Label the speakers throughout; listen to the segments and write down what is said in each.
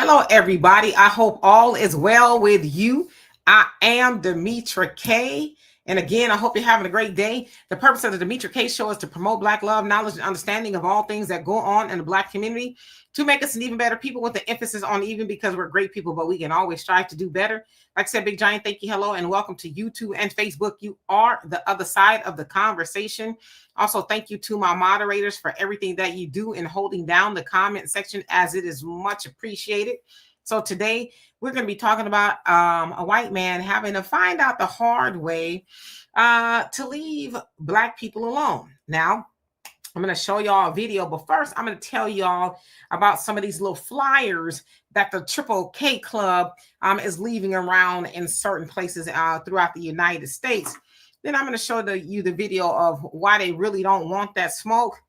Speaker 1: Hello, everybody. I hope all is well with you. I am Demetra K. And again, I hope you're having a great day. The purpose of the Demetra K Show is to promote Black love, knowledge, and understanding of all things that go on in the Black community to make us an even better people, with the emphasis on even, because we're great people, but we can always strive to do better. Like I said, Big Giant, thank you, hello, and welcome to YouTube and Facebook. You are the other side of the conversation. Also, thank you to my moderators for everything that you do in holding down the comment section, as it is much appreciated. So today we're going to be talking about a white man having to find out the hard way to leave Black people alone. Now, I'm going to show y'all a video, but first I'm going to tell y'all about some of these little flyers that the Triple K Club is leaving around in certain places throughout the United States. Then I'm going to show you the video of why they really don't want that smoke.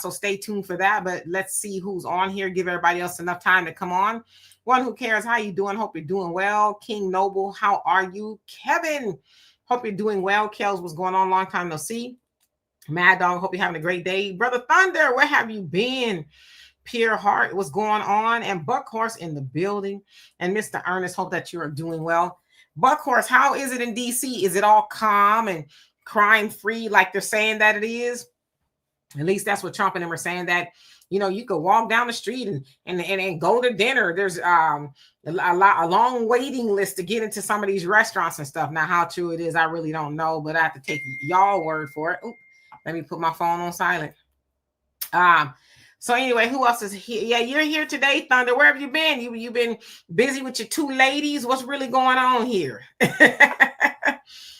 Speaker 1: So stay tuned for that. But let's see who's on here. Give everybody else enough time to come on. One who cares, how you doing? Hope you're doing well. King Noble, how are you? Kevin, hope you're doing well. Kels, what's going on? Long time no see. Mad Dog, hope you're having a great day. Brother Thunder, where have you been? Pierre Hart, what's going on? And Buckhorse in the building. And Mr. Ernest, hope that you are doing well. Buckhorse, how is it in DC? Is it all calm and crime free like they're saying that it is? At least that's what Trump and them are saying, that, you know, you could walk down the street and go to dinner. There's a long waiting list to get into some of these restaurants and stuff. Now, how true it is, I really don't know, but I have to take y'all word for it. Ooh, let me put my phone on silent. So anyway, who else is here? Yeah, you're here today, Thunder. Where have you been? You've been busy with your two ladies. What's really going on here?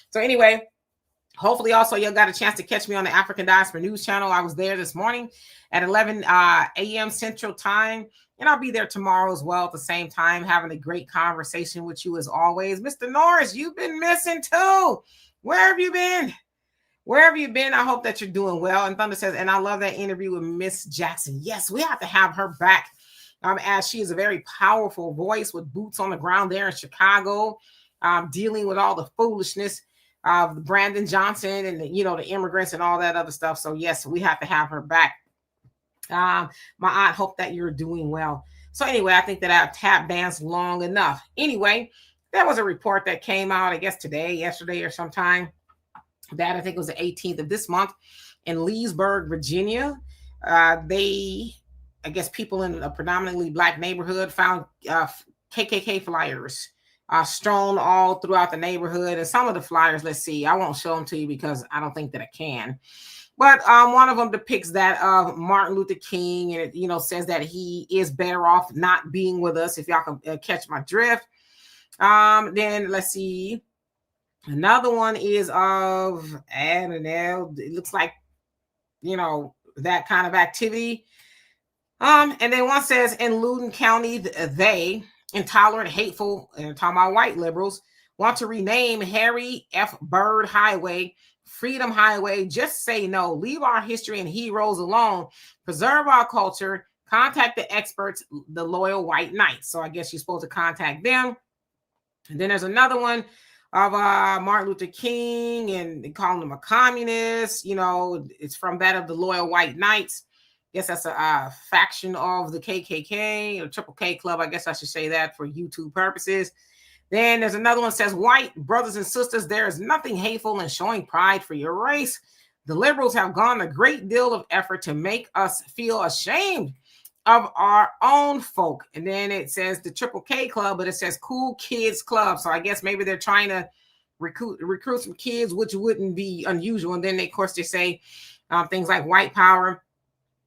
Speaker 1: So anyway, hopefully also you got a chance to catch me on the African Diaspora News Channel. I was there this morning at 11 a.m. Central Time, and I'll be there tomorrow as well at the same time, having a great conversation with you as always. Mr. Norris, you've been missing too. Where have you been? Where have you been? I hope that you're doing well. And Thunder says, and I love that interview with Miss Jackson. Yes, we have to have her back, as she is a very powerful voice with boots on the ground there in Chicago, dealing with all the foolishness of Brandon Johnson and the immigrants and all that other stuff. So yes, we have to have her back. My aunt, hope that you're doing well. So anyway, I think that I've tap danced long enough. Anyway, there was a report that came out, I guess today, yesterday or sometime, that I think it was the 18th of this month in Leesburg, Virginia. I guess people in a predominantly Black neighborhood found KKK flyers strewn all throughout the neighborhood. And some of the flyers, let's see, I won't show them to you because I don't think that I can. But one of them depicts that of Martin Luther King, and it says that he is better off not being with us, if y'all can catch my drift. Then let's see. Another one is of, I don't know, it looks like, that kind of activity. And then one says, in Loudoun County, they, intolerant, hateful, and talking about white liberals, want to rename Harry F. Byrd Highway Freedom Highway. Just say no. Leave our history and heroes alone. Preserve our culture. Contact the experts, the loyal white knights. So I guess you're supposed to contact them. And then there's another one of Martin Luther King, and they call him a communist. It's from that of the loyal white knights. I guess that's a faction of the KKK or Triple K Club. I guess I should say that for YouTube purposes. Then there's another one that says, white brothers and sisters, there is nothing hateful in showing pride for your race. The liberals have gone a great deal of effort to make us feel ashamed of our own folk. And then it says the Triple K Club, but it says Cool Kids Club. So I guess maybe they're trying to recruit some kids, which wouldn't be unusual. And then of course they say things like white power.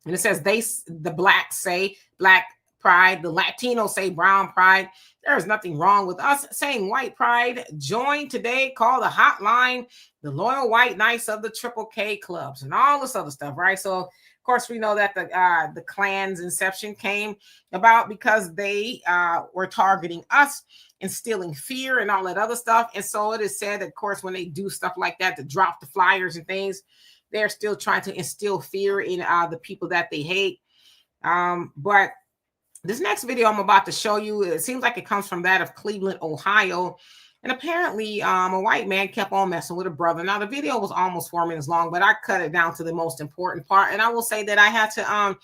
Speaker 1: And it says the blacks say black pride, the Latinos say brown pride. There is nothing wrong with us saying white pride. Join today, call the hotline, the loyal white knights of the Triple K Clubs, and all this other stuff, right? So of course we know that the Klan's inception came about because they were targeting us, instilling fear and all that other stuff. And so it is said that, of course, when they do stuff like that, to drop the flyers and things, they're still trying to instill fear in the people that they hate. But this next video I'm about to show you, it seems like it comes from that of Cleveland, Ohio. And apparently a white man kept on messing with a brother. Now, the video was almost 4 minutes long, but I cut it down to the most important part. And I will say that I had to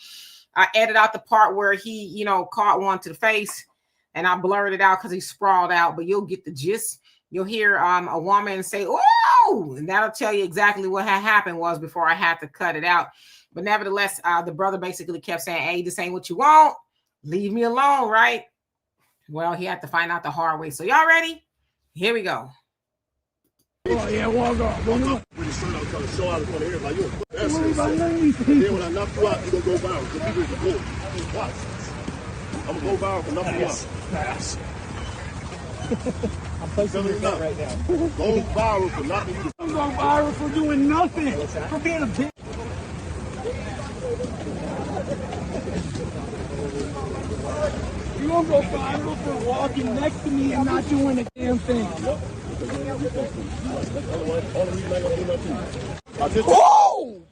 Speaker 1: I edited out the part where he, you know, caught one to the face, and I blurred it out because he sprawled out. But you'll get the gist. You'll hear a woman say, "Oh," and that'll tell you exactly what had happened was before I had to cut it out. But nevertheless, the brother basically kept saying, "Hey, this ain't what you want. Leave me alone," right? Well, he had to find out the hard way. So y'all ready? Here we go.
Speaker 2: Oh, yeah, walk off. With the shirt out, trying to show out in front of everybody. You're a then when I knock you out, you're going to go viral. Because people will go. Watch. I'm going to go viral for knocking you out. Pass. I'm placing your bet right now. Go viral for knocking you out. I'm going viral for doing nothing. For being a bitch. You're going to go viral for walking next to me and not doing a damn thing. Oh!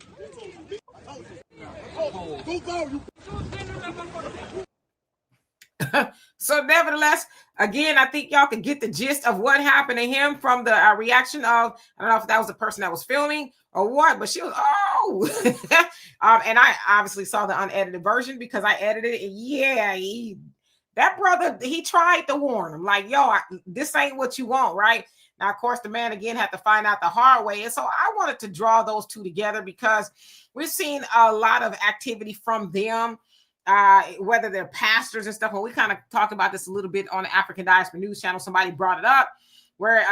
Speaker 1: So nevertheless, again, I think y'all can get the gist of what happened to him from the reaction of, I don't know if that was the person that was filming or what, but she was, and I obviously saw the unedited version because I edited it. And yeah, that brother, he tried to warn him, like, yo, this ain't what you want, right? Now, of course, the man again had to find out the hard way. And so I wanted to draw those two together because we've seen a lot of activity from them, whether they're pastors and stuff. And we kind of talked about this a little bit on the African Diaspora News Channel. Somebody brought it up where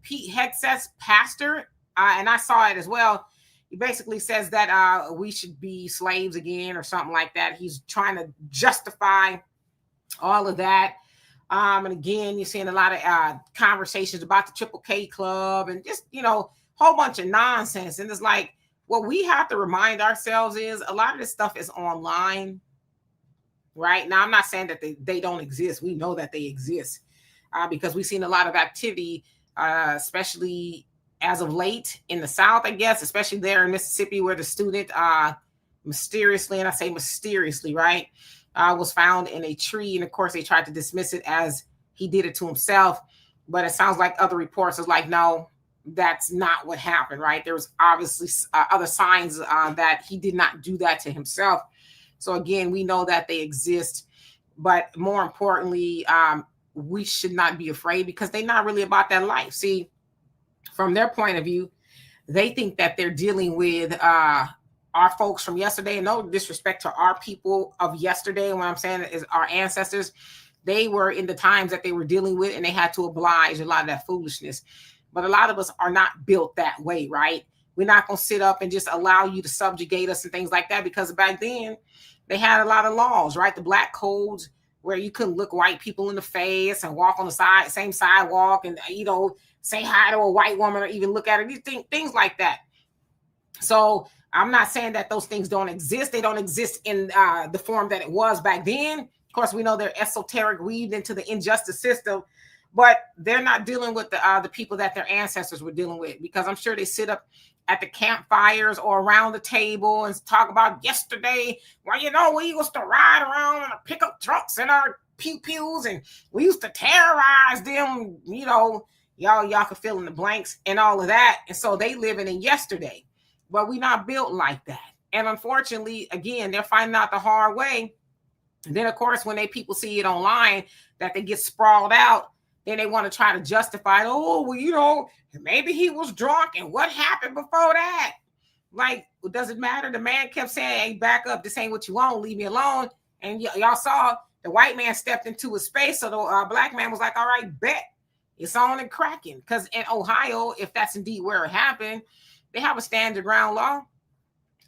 Speaker 1: Pete Hegseth's pastor, and I saw it as well. He basically says that we should be slaves again or something like that. He's trying to justify all of that. And again, you're seeing a lot of conversations about the Triple K Club and just, you know, a whole bunch of nonsense. And it's like, what we have to remind ourselves is a lot of this stuff is online, right? Now, I'm not saying that they don't exist. We know that they exist because we've seen a lot of activity, especially as of late in the South, I guess, especially there in Mississippi where the student mysteriously, and I say mysteriously, right, was found in a tree. And of course, they tried to dismiss it as he did it to himself. But it sounds like other reports is like, no, that's not what happened, right? There was obviously other signs that he did not do that to himself. So again, we know that they exist. But more importantly, we should not be afraid because they're not really about that life. See, from their point of view, they think that they're dealing with our folks from yesterday, and no disrespect to our people of yesterday. What I'm saying is our ancestors, they were in the times that they were dealing with, and they had to oblige a lot of that foolishness. But a lot of us are not built that way, right? We're not going to sit up and just allow you to subjugate us and things like that, because back then they had a lot of laws, right? The black codes where you couldn't look white people in the face and walk on the same sidewalk and, you know, say hi to a white woman or even look at her, things like that. So I'm not saying that those things don't exist. They don't exist in the form that it was back then. Of course, we know they're esoteric, weaved into the injustice system, but they're not dealing with the people that their ancestors were dealing with, because I'm sure they sit up at the campfires or around the table and talk about yesterday. Well, you know, we used to ride around in our pickup trucks and our pew-pews, and we used to terrorize them, you know, y'all can fill in the blanks and all of that. And so they living in yesterday. But we're not built like that. And unfortunately, again, they're finding out the hard way. And then, of course, when people see it online that they get sprawled out, then they want to try to justify it. Oh, well, you know, maybe he was drunk and what happened before that? Like, it doesn't matter. The man kept saying, hey, back up. This ain't what you want. Leave me alone. And y'all saw the white man stepped into his space. So the black man was like, all right, bet. It's on and cracking. Because in Ohio, if that's indeed where it happened, they have a stand your ground law.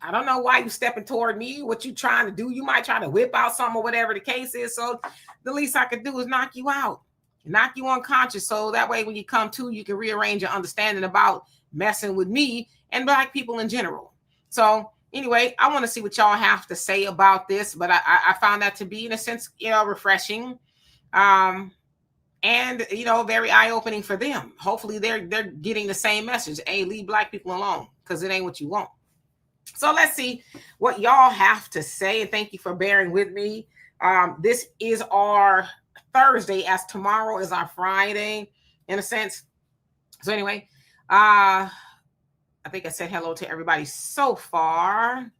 Speaker 1: I don't know why you stepping toward me, what you trying to do. You might try to whip out something or whatever the case is. So the least I could do is knock you out, knock you unconscious. So that way, when you come to, you can rearrange your understanding about messing with me and black people in general. So anyway, I want to see what y'all have to say about this. But I found that to be, in a sense, you know, refreshing. And, you know, very eye-opening for them. Hopefully they're getting the same message. Hey, leave black people alone, because it ain't what you want. So let's see what y'all have to say. And thank you for bearing with me. This is our Thursday, as tomorrow is our Friday, in a sense. So anyway, I think I said hello to everybody so far.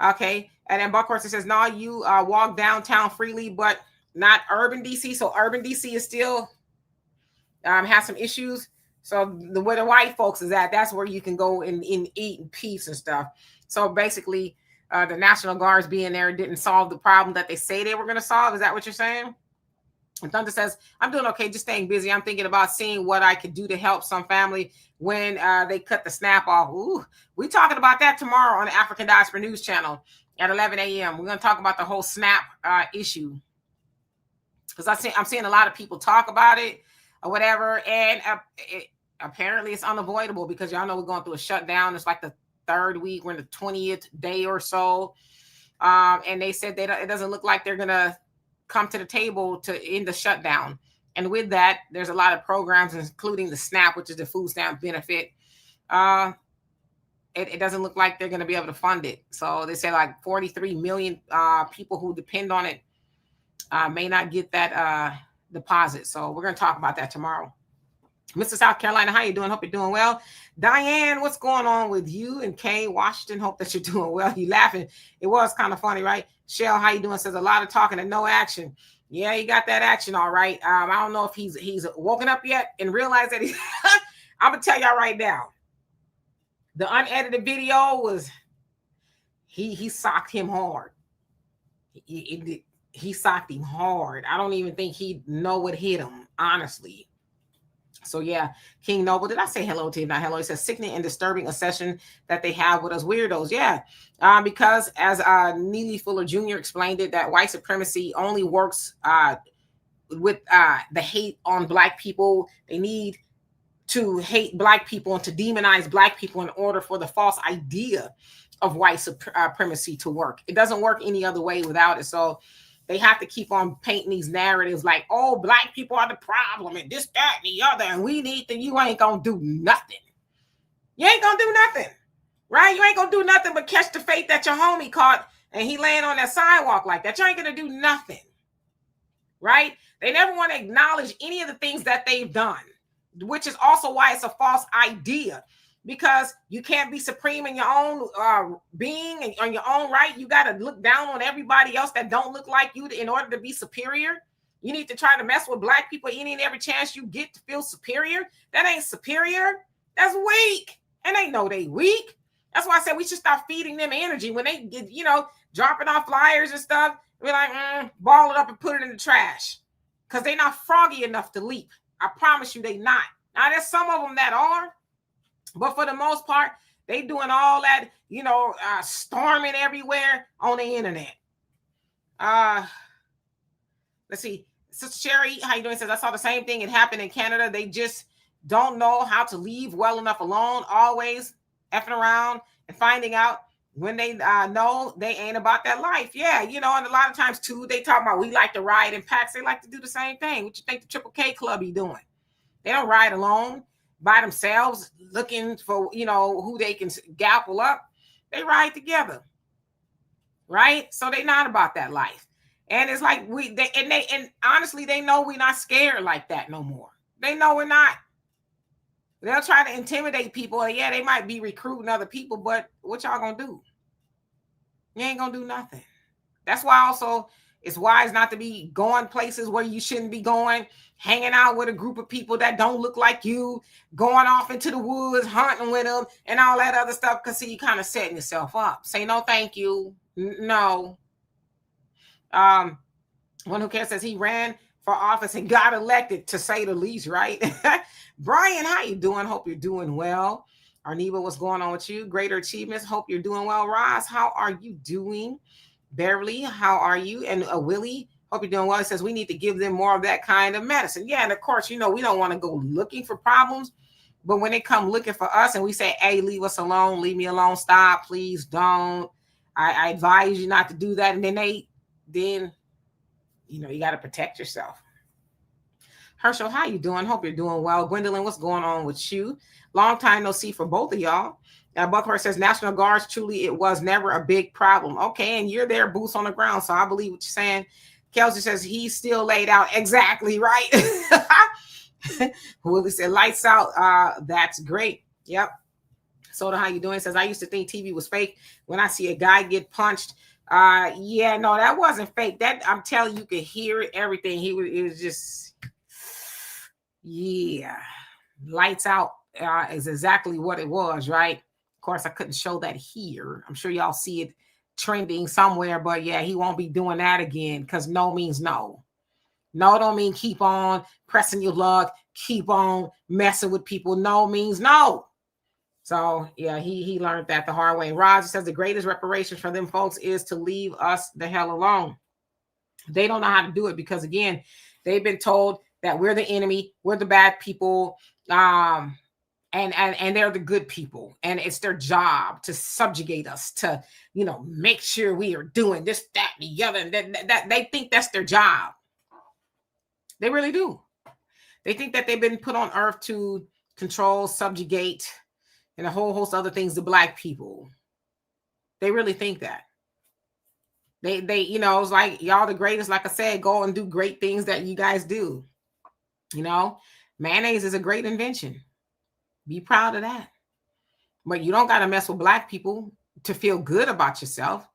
Speaker 1: Okay. And then Buckhorse says, no, you walk downtown freely, but not urban DC. So urban DC is still has some issues. So where the white folks is at, that's where you can go and eat in peace and stuff. So basically, the National Guards being there didn't solve the problem that they say they were going to solve. Is that what you're saying? And Thunder says, I'm doing okay, just staying busy. I'm thinking about seeing what I could do to help some family when they cut the SNAP off. Ooh, we talking about that tomorrow on the African Diaspora News Channel at 11 a.m. We're going to talk about the whole SNAP issue. Because I'm seeing a lot of people talk about it or whatever. And apparently it's unavoidable because y'all know we're going through a shutdown. It's like the third week. We're in the 20th day or so. And they said it doesn't look like they're going to come to the table to end the shutdown. And with that, there's a lot of programs, including the SNAP, which is the food stamp benefit. It doesn't look like they're going to be able to fund it. So they say like 43 million people who depend on it may not get that deposit. So we're going to talk about that tomorrow. Mr. South Carolina, how you doing? Hope you're doing well. Diane, what's going on with you? And Kay, Washington, hope that you're doing well. You laughing. It was kind of funny, right? Shell, how you doing? Says a lot of talking and no action. Yeah, you got that action, all right. I don't know if he's woken up yet and realized that he's I'm going to tell y'all right now. The unedited video was he socked him hard. He socked him hard. I don't even think he know what hit him, honestly. So yeah, King Noble, did I say hello to you? Not hello. He says sickening and disturbing a session that they have with us weirdos. Yeah, because as Neely Fuller Jr. explained it, that white supremacy only works with the hate on Black people. They need to hate Black people and to demonize Black people in order for the false idea of white supremacy to work. It doesn't work any other way without it. So they have to keep on painting these narratives like, oh, Black people are the problem and this, that, and the other. And we need to, you ain't going to do nothing. You ain't going to do nothing, right? You ain't going to do nothing but catch the fate that your homie caught and he laying on that sidewalk like that. You ain't going to do nothing, right? They never want to acknowledge any of the things that they've done, which is also why it's a false idea. Because you can't be supreme in your own being and on your own right. You got to look down on everybody else that don't look like you in order to be superior. You need to try to mess with Black people any and every chance you get to feel superior. That ain't superior. That's weak. And they know they weak. That's why I said we should start feeding them energy when they get, dropping off flyers and stuff. We're like, ball it up and put it in the trash. Because they're not froggy enough to leap. I promise you they not. Now, there's some of them that are. But for the most part, they doing all that, storming everywhere on the internet. Let's see. Sister Sherry, how you doing? Says, I saw the same thing. It happened in Canada. They just don't know how to leave well enough alone. Always effing around and finding out when they know they ain't about that life. Yeah, and a lot of times, too, they talk about we like to ride in packs. They like to do the same thing. What you think the Triple K Club be doing? They don't ride alone by themselves looking for, who they can gapple up. They ride together, right? So they're not about that life. And it's like and honestly, they know we're not scared like that no more. They know we're not. They'll try to intimidate people. And yeah, they might be recruiting other people, but what y'all gonna do? You ain't gonna do nothing. That's why also it's wise not to be going places where you shouldn't be going, hanging out with a group of people that don't look like you, going off into the woods, hunting with them, and all that other stuff, because see, you kind of setting yourself up. Say no, thank you. No. One who cares says he ran for office and got elected, to say the least, right? Brian, how you doing? Hope you're doing well. Arneva, what's going on with you? Greater achievements. Hope you're doing well. Roz, how are you doing? Beverly, how are you? And Willie, hope you're doing well. It says we need to give them more of that kind of medicine. Yeah, and of course, we don't want to go looking for problems, but when they come looking for us and we say, hey, leave us alone, leave me alone, stop, please don't. I advise you not to do that. And then you got to protect yourself. Herschel, how you doing? Hope you're doing well. Gwendolyn, what's going on with you? Long time no see for both of y'all. Buckhorst says National Guards, truly, it was never a big problem. Okay, and you're there, boots on the ground, so I believe what you're saying. Kelsey says he's still laid out. Exactly, right? Willie said lights out. That's great. Yep. Soda, how you doing? Says, I used to think TV was fake when I see a guy get punched. Yeah, no, that wasn't fake. That, I'm telling you, could hear it, everything. It was just, yeah, lights out is exactly what it was, right? Of course, I couldn't show that here. I'm sure y'all see it trending somewhere, but yeah, he won't be doing that again, because no means no. No don't mean keep on pressing your luck, keep on messing with people. No means no. So yeah, he learned that the hard way. Roger says the greatest reparation for them folks is to leave us the hell alone. They don't know how to do it because, again, they've been told that we're the enemy, we're the bad people, and they're the good people, and it's their job to subjugate us, to, you know, make sure we are doing this, that, and the other. And that they think that's their job. They really do. They think that they've been put on earth to control, subjugate, and a whole host of other things to Black people. They really think that. They, you know, it's like, y'all the greatest, like I said, go and do great things that you guys do. You know, mayonnaise is a great invention. Be proud of that. But you don't got to mess with Black people to feel good about yourself.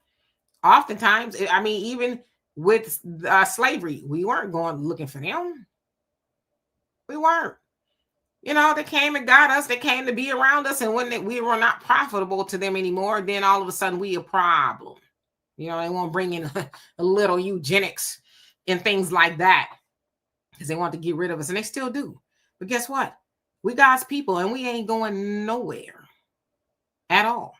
Speaker 1: Oftentimes, I mean, even with slavery, we weren't going looking for them. We weren't. You know, they came and got us. They came to be around us. And when we were not profitable to them anymore, then all of a sudden we a problem. You know, they want to bring in a little eugenics and things like that because they want to get rid of us. And they still do. But guess what? We God's people and we ain't going nowhere at all.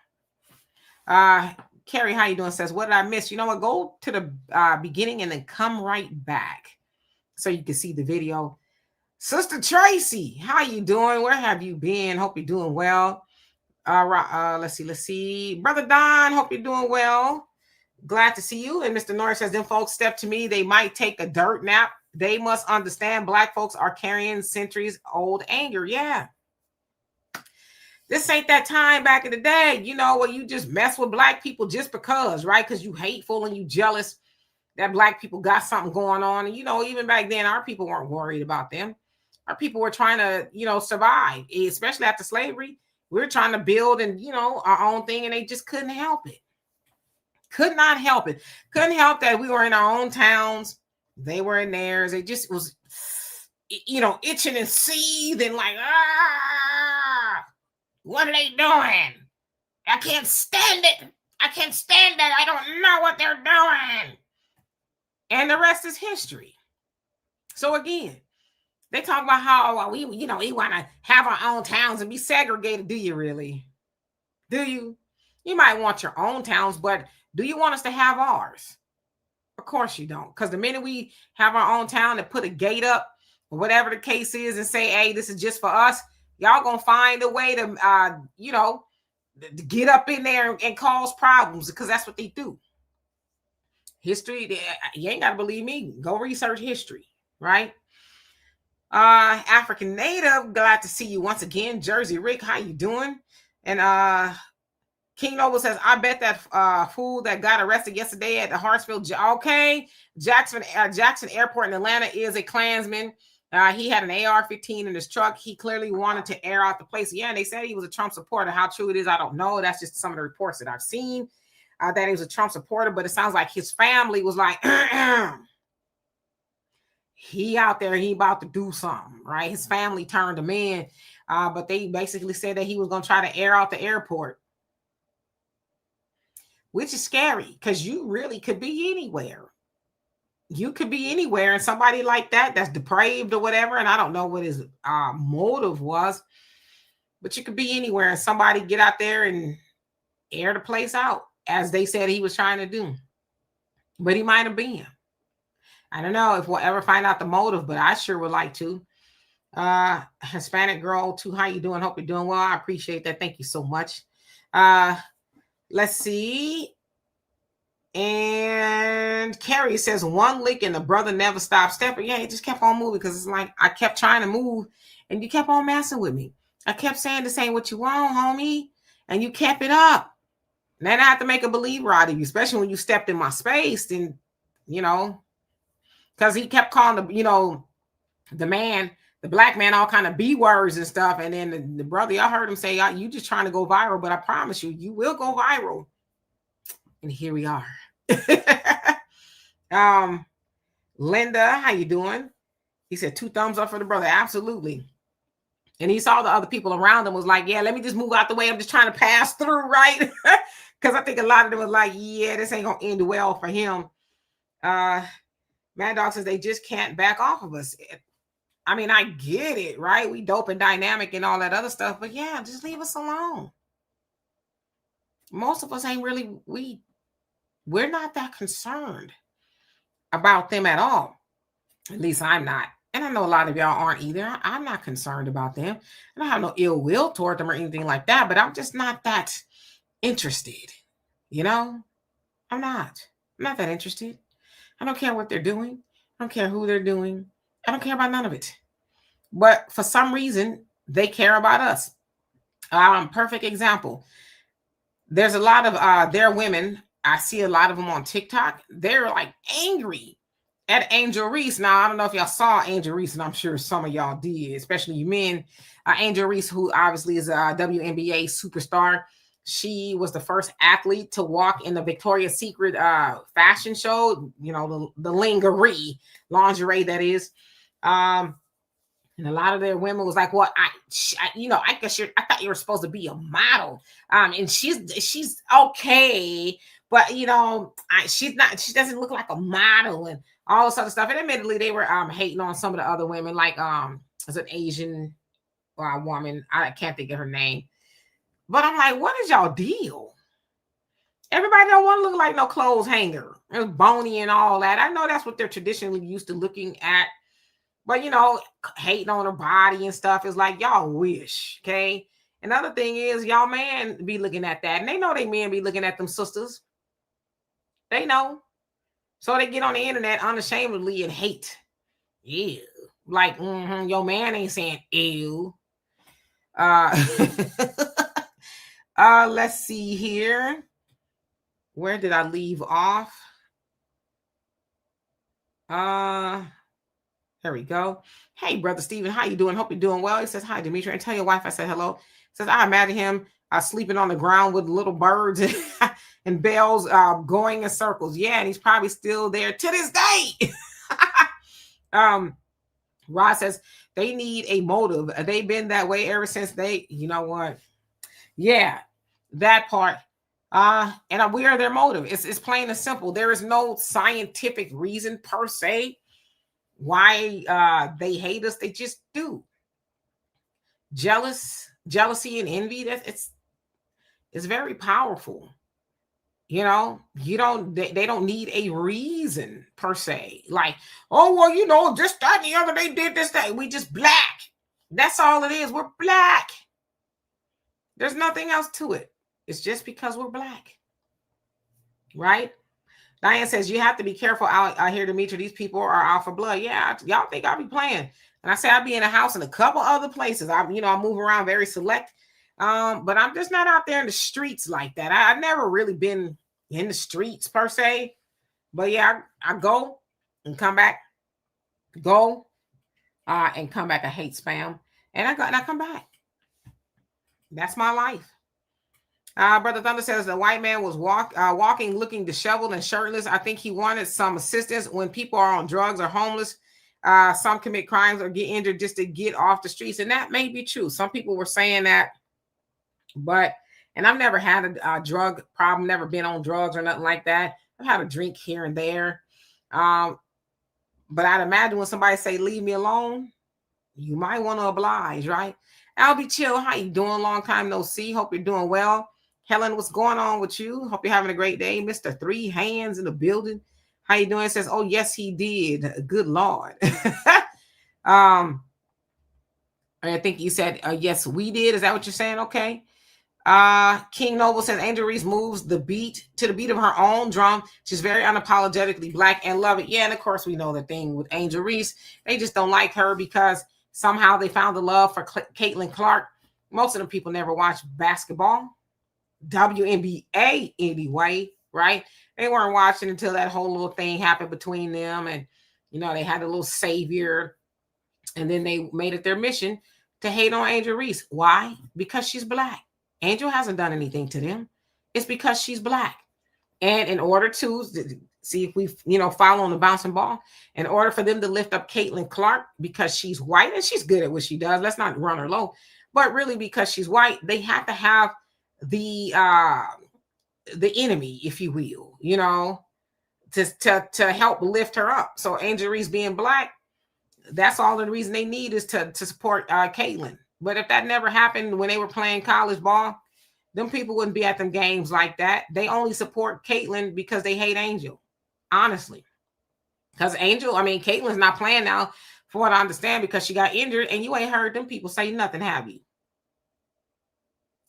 Speaker 1: Carrie, how you doing? Says, what did I miss? You know what? Go to the beginning and then come right back so you can see the video. Sister Tracy, how you doing? Where have you been? Hope you're doing well. Let's see. Brother Don, hope you're doing well. Glad to see you. And Mr. Norris says, them folks step to me. They might take a dirt nap. They must understand Black folks are carrying centuries old anger. Yeah. This ain't that time back in the day, you know, where you just mess with Black people just because, right? Because you hateful and you jealous that Black people got something going on. And, you know, even back then, our people weren't worried about them. Our people were trying to, you know, survive, especially after slavery. We were trying to build and, you know, our own thing, and they just couldn't help it. Could not help it. Couldn't help that we were in our own towns. They were in theirs. It just was, you know, itching and seething like, what are they doing? I can't stand it. I can't stand that. I don't know what they're doing. And the rest is history. So again, they talk about how we want to have our own towns and be segregated. Do you really? Do you? You might want your own towns, but do you want us to have ours? Of course you don't. Because the minute we have our own town and put a gate up, or whatever the case is, and say, hey, this is just for us, y'all going to find a way to, you know, to get up in there and cause problems, because that's what they do. History, you ain't got to believe me. Go research history, right? African Native, glad to see you once again. Jersey Rick, how you doing? And King Noble says, I bet that fool that got arrested yesterday at the Hartsfield, Jackson Airport in Atlanta is a Klansman. He had an AR-15 in his truck. He clearly wanted to air out the place. Yeah, and they said he was a Trump supporter. How true it is, I don't know. That's just some of the reports that I've seen, that he was a Trump supporter. But it sounds like his family was like, he out there, he about to do something, right? His family turned him in, but they basically said that he was going to try to air out the airport, which is scary because you really could be anywhere. You could be anywhere, and somebody like that's depraved or whatever, and I don't know what his motive was, but you could be anywhere and somebody get out there and air the place out, as they said he was trying to do. But he might have been. I don't know if we'll ever find out the motive, but I sure would like to. Hispanic girl too, how you doing? Hope you're doing well. I appreciate that. Thank you so much. Let's see. And Carrie says, one lick and the brother never stopped stepping. Yeah, he just kept on moving, because it's like I kept trying to move and you kept on messing with me. I kept saying this ain't what you want, homie, and you kept it up. And then I have to make a believer out of you, especially when you stepped in my space. And, you know, because he kept calling the man the black man all kind of B words and stuff. And then the brother, y'all heard him say, you just trying to go viral, but I promise you, you will go viral. And here we are. Linda, how you doing? He said 2 thumbs up for the brother. Absolutely. And he saw the other people around him was like, yeah, let me just move out the way. I'm just trying to pass through, right? Because I think a lot of them was like, yeah, this ain't going to end well for him. Mad Dog says they just can't back off of us. I mean, I get it, right? We dope and dynamic and all that other stuff. But yeah, just leave us alone. Most of us ain't really, we're not that concerned about them at all. At least I'm not. And I know a lot of y'all aren't either. I'm not concerned about them. I don't have no ill will toward them or anything like that, but I'm just not that interested. You know, I'm not that interested. I don't care what they're doing. I don't care who they're doing. I don't care about none of it. But for some reason, they care about us. Perfect example. There's a lot of their women. I see a lot of them on TikTok. They're like angry at Angel Reese. Now, I don't know if y'all saw Angel Reese, and I'm sure some of y'all did, especially you men. Angel Reese, who obviously is a WNBA superstar. She was the first athlete to walk in the Victoria's Secret fashion show, you know, the lingerie that is. And a lot of their women was like, well, I guess I thought you were supposed to be a model. And she's okay, but you know, she doesn't look like a model and all this other stuff. And admittedly, they were hating on some of the other women, like as an Asian woman. I can't think of her name. But I'm like, what is y'all deal? Everybody don't want to look like no clothes hanger. It's bony and all that. I know that's what they're traditionally used to looking at. But, you know, hating on her body and stuff is like, y'all wish, okay? Another thing is, y'all man be looking at that. And they know they men be looking at them sisters. They know. So they get on the internet unashamedly and hate. Ew. Like, your man ain't saying ew. Let's see here. Where did I leave off? There we go. Hey, Brother Stephen, how you doing? Hope you're doing well. He says, hi, Demetri. And tell your wife I said hello. He says, I imagine him sleeping on the ground with little birds and bells going in circles. Yeah, and he's probably still there to this day. Rod says, they need a motive. They've been that way ever since you know what? Yeah, that part. And we are their motive. It's plain and simple. There is no scientific reason per se why they hate us. They just do. Jealousy and envy, it's very powerful. You know, they don't need a reason per se. Like, oh, well, you know, just that and the other they did this, that. We just black. That's all it is. We're black. There's nothing else to it. It's just because we're black. Right? Diane says, you have to be careful out here, Demetri. These people are out for blood. Yeah, y'all think I'll be playing. And I say I'll be in a house in a couple other places. I move around very select. But I'm just not out there in the streets like that. I've never really been in the streets per se. But yeah, I go and come back. Go and come back. I hate spam. And I come back. That's my life. Brother Thunder says the white man was walking looking disheveled and shirtless. I think he wanted some assistance when people are on drugs or homeless. Some commit crimes or get injured just to get off the streets. And that may be true. Some people were saying that. And I've never had a drug problem, never been on drugs or nothing like that. I've had a drink here and there. But I'd imagine when somebody say, leave me alone, you might want to oblige, right? Albie Chill, how you doing? Long time no see. Hope you're doing well. Helen, what's going on with you? Hope you're having a great day. Mr. Three Hands in the building. How you doing? It says, oh, yes, he did. Good Lord. I think you said, yes, we did. Is that what you're saying? Okay. King Noble says Angel Reese moves the beat to the beat of her own drum. She's very unapologetically black and love it. Yeah, and of course we know the thing with Angel Reese. They just don't like her because somehow they found the love for Caitlin Clark. Most of the people never watch basketball, WNBA anyway, right? They weren't watching until that whole little thing happened between them, and they had a little savior And then they made it their mission to hate on Angel Reese. Why? Because she's black. Angel hasn't done anything to them. It's because she's black. And in order to see if we, follow on the bouncing ball, in order for them to lift up Caitlin Clark because she's white and she's good at what she does, let's not run her low, but really because she's white, they have to have the enemy, if you will, to help lift her up. So Angel Reese being black, that's all the reason they need is to support Caitlin. But if that never happened when they were playing college ball, them people wouldn't be at them games like that. They only support Caitlin because they hate Angel, honestly. Because Caitlin's not playing now, for what I understand, because she got injured, and you ain't heard them people say nothing, have you?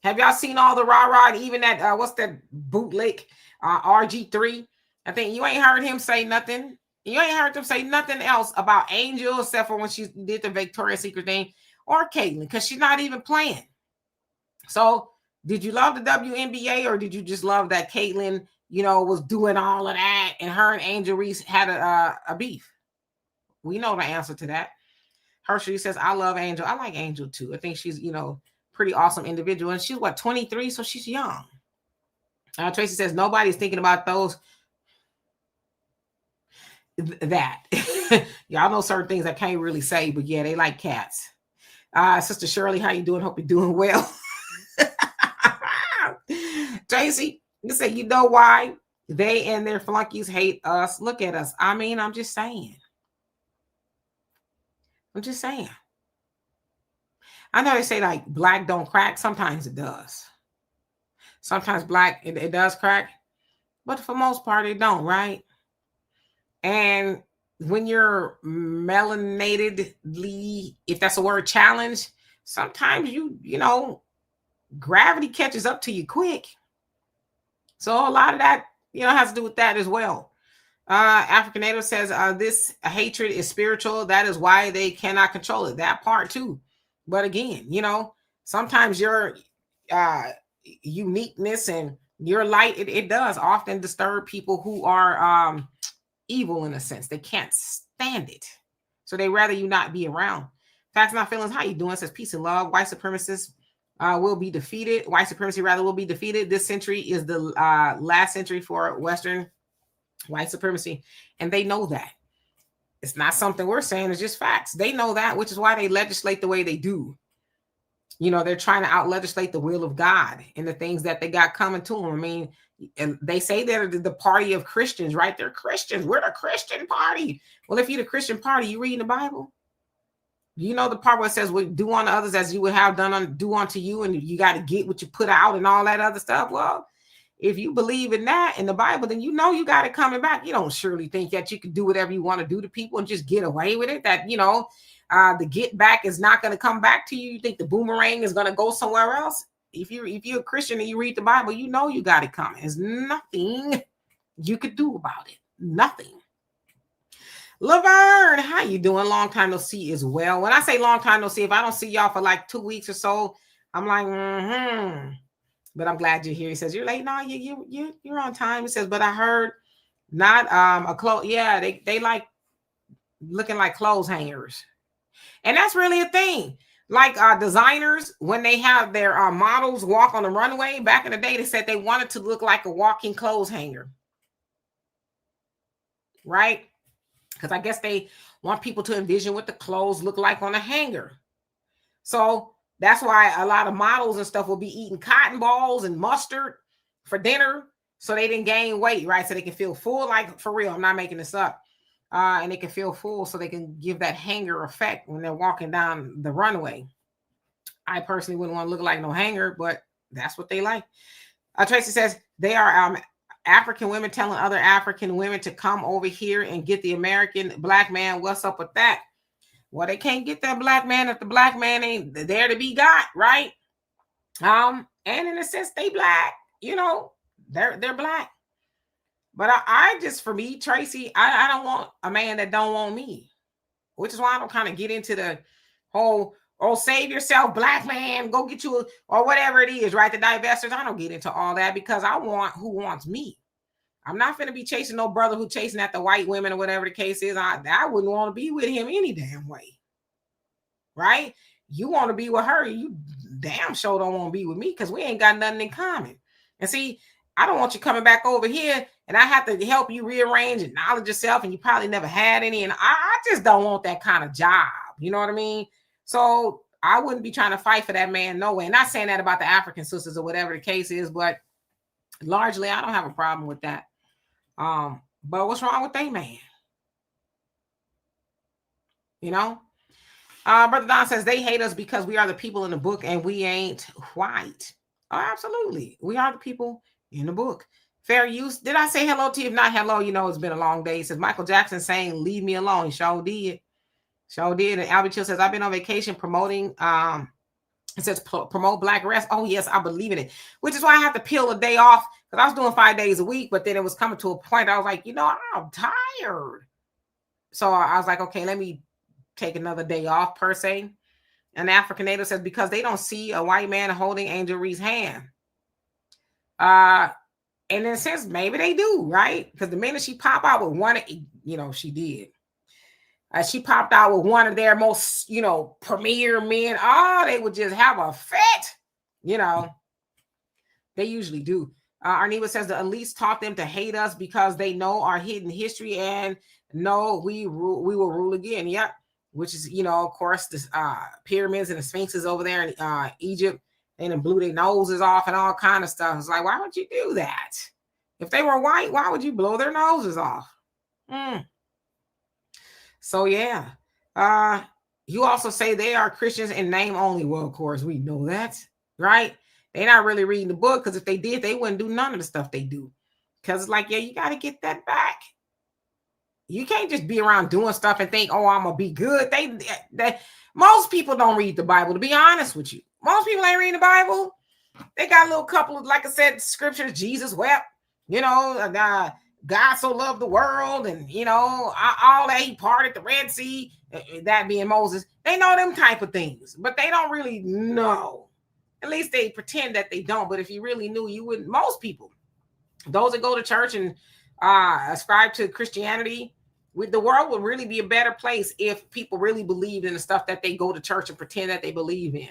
Speaker 1: Have y'all seen all the rah-rah, and even that, what's that bootleg, RG3? I think you ain't heard him say nothing. You ain't heard them say nothing else about Angel, except for when she did the Victoria's Secret thing, or Caitlin, because she's not even playing. So, did you love the WNBA, or did you just love that Caitlin, was doing all of that, and her and Angel Reese had a beef? We know the answer to that. Hershey says, I love Angel. I like Angel too. I think she's, pretty awesome individual. And she's 23, so she's young. Tracy says, nobody's thinking about that. Y'all know certain things I can't really say, but yeah, they like cats. Sister Shirley, how you doing? Hope you're doing well. Tracy, you say, you know why they and their flunkies hate us? Look at us. I'm just saying. I know they say like black don't crack. Sometimes it does. Sometimes black, it does crack. But for most part, it don't, right? And when you're melanatedly, if that's a word, challenged, sometimes gravity catches up to you quick. So a lot of that, has to do with that as well. African Native says this hatred is spiritual. That is why they cannot control it. That part too. But again, sometimes your uniqueness and your light, it does often disturb people who are evil in a sense. They can't stand it. So they rather you not be around. Facts Not Feelings, how you doing? Says peace and love. White supremacists will be defeated. White supremacy rather will be defeated. This century is the last century for Western white supremacy. And they know that. It's not something we're saying, it's just facts. They know that, which is why they legislate the way they do. They're trying to out-legislate the will of God and the things that they got coming to them. And they say they're the party of Christians, right? They're Christians. We're the Christian party. Well, if you're the Christian party, you reading the Bible? The part where it says, well, do unto others as you would have do unto you, and you got to get what you put out and all that other stuff. Well, if you believe in that in the Bible, then you got it coming back. You don't surely think that you can do whatever you want to do to people and just get away with it. That, the get back is not going to come back to you. You think the boomerang is going to go somewhere else? If you're a Christian and you read the Bible, you got it coming. There's nothing you could do about it. Nothing. Laverne, how you doing? Long time no see as well. When I say long time no see, if I don't see y'all for like 2 weeks or so, I'm like, But I'm glad you're here. He says, you're late. No, you're on time. He says, but I heard not a clothes. Yeah, they like looking like clothes hangers. And that's really a thing. Like designers, when they have their models walk on the runway, back in the day, they said they wanted to look like a walking clothes hanger. Right? Because I guess they want people to envision what the clothes look like on a hanger. So that's why a lot of models and stuff will be eating cotton balls and mustard for dinner so they didn't gain weight, right? So they can feel full, like for real. I'm not making this up. And they can feel full so they can give that hanger effect when they're walking down the runway. I personally wouldn't want to look like no hanger, but that's what they like. Tracy says they are African women telling other African women to come over here and get the American black man. What's up with that? Well, they can't get that black man if the black man ain't there to be got, right? And in a sense, they black, they're black. But I just, for me, Tracy, I don't want a man that don't want me, which is why I don't kind of get into the whole, save yourself, black man, go get you, or whatever it is, right? The divestors, I don't get into all that because I want who wants me. I'm not going to be chasing no brother who chasing at the white women or whatever the case is. I wouldn't want to be with him any damn way. right? You want to be with her, you damn sure don't want to be with me because we ain't got nothing in common. And see, I don't want you coming back over here and I have to help you rearrange and knowledge yourself, and you probably never had any. And I just don't want that kind of job. You know what I mean? So I wouldn't be trying to fight for that man, no way. Not saying that about the African sisters or whatever the case is, but largely I don't have a problem with that. But what's wrong with they man? You know? Brother Don says they hate us because we are the people in the book and we ain't white. Oh, absolutely. We are the people in the book. Fair use. Did I say hello to you? If not hello, you know it's been a long day. He says Michael Jackson saying, leave me alone. He sure did. Sure did. And Albert Chill says, I've been on vacation promoting, it says promote black rest. Oh, yes, I believe in it. Which is why I have to peel a day off because I was doing 5 days a week, but then it was coming to a point I was like, you know, I'm tired. So I was like, okay, let me take another day off per se. An African native says because they don't see a white man holding Angel Reese's hand. And in a sense, maybe they do, right? Because the minute she popped out with one, you know, she did. She popped out with one of their most, you know, premier men. Oh, they would just have a fit. You know, they usually do. Arneva says the elites taught them to hate us because they know our hidden history and know we will rule again. Yep. Which is, you know, of course, the pyramids and the sphinxes over there in Egypt, and then blew their noses off and all kind of stuff. It's like, why would you do that? If they were white, why would you blow their noses off? So, yeah. You also say they are Christians in name only. Well, of course, we know that, right? They're not really reading the book because if they did, they wouldn't do none of the stuff they do. Because it's like, yeah, you got to get that back. You can't just be around doing stuff and think, oh, I'm going to be good. They most people don't read the Bible, to be honest with you. Most people ain't reading the Bible. They got a little couple of, like I said, scriptures, Jesus wept, you know, God so loved the world, and, you know, all that, he parted the Red Sea, that being Moses. They know them type of things, but they don't really know. At least they pretend that they don't. But if you really knew, you wouldn't. Most people, those that go to church and ascribe to Christianity, the world would really be a better place if people really believed in the stuff that they go to church and pretend that they believe in.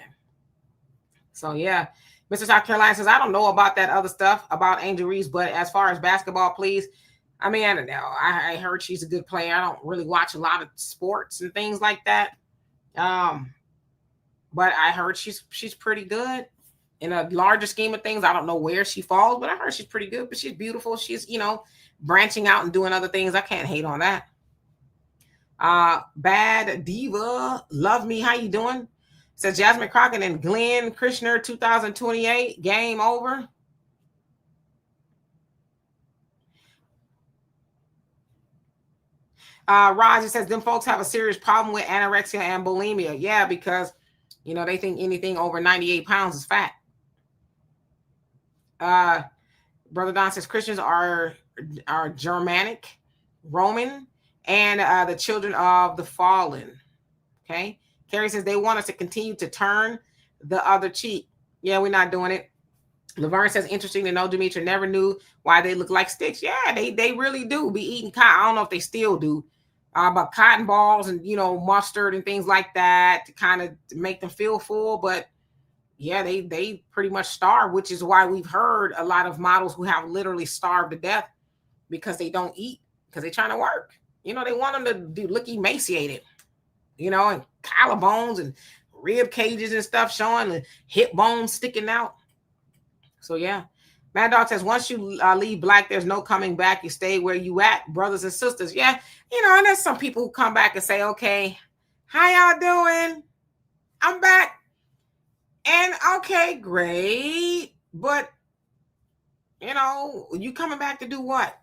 Speaker 1: So, yeah. Mr. South Carolina says, I don't know about that other stuff about Angel Reese, but as far as basketball, please. I mean, I don't know. I heard she's a good player. I don't really watch a lot of sports and things like that. But I heard she's pretty good in a larger scheme of things. I don't know where she falls, but I heard she's pretty good. But she's beautiful. She's, you know, branching out and doing other things. I can't hate on that. Bad Diva, love me. How you doing? Says Jasmine Crockett and Glenn Krishner 2028. Game over. Roger says them folks have a serious problem with anorexia and bulimia. Yeah, because, you know, they think anything over 98 pounds is fat. Brother Don says Christians are Germanic, Roman, and the children of the fallen. Okay. Carrie says they want us to continue to turn the other cheek. Yeah, we're not doing it. Laverne says, interesting to know, Demetra never knew why they look like sticks. Yeah, they really do be eating cotton. I don't know if they still do, but cotton balls and, you know, mustard and things like that to kind of make them feel full. But yeah, they pretty much starve, which is why we've heard a lot of models who have literally starved to death because they don't eat, because they're trying to work. You know, they want them to look emaciated, you know, and collarbones and rib cages and stuff showing, the hip bones sticking out. So, yeah. Mad Dog says, once you leave black, there's no coming back. You stay where you at, brothers and sisters. Yeah, you know, and there's some people who come back and say, okay, how y'all doing? I'm back. And okay, great. But, you know, you coming back to do what?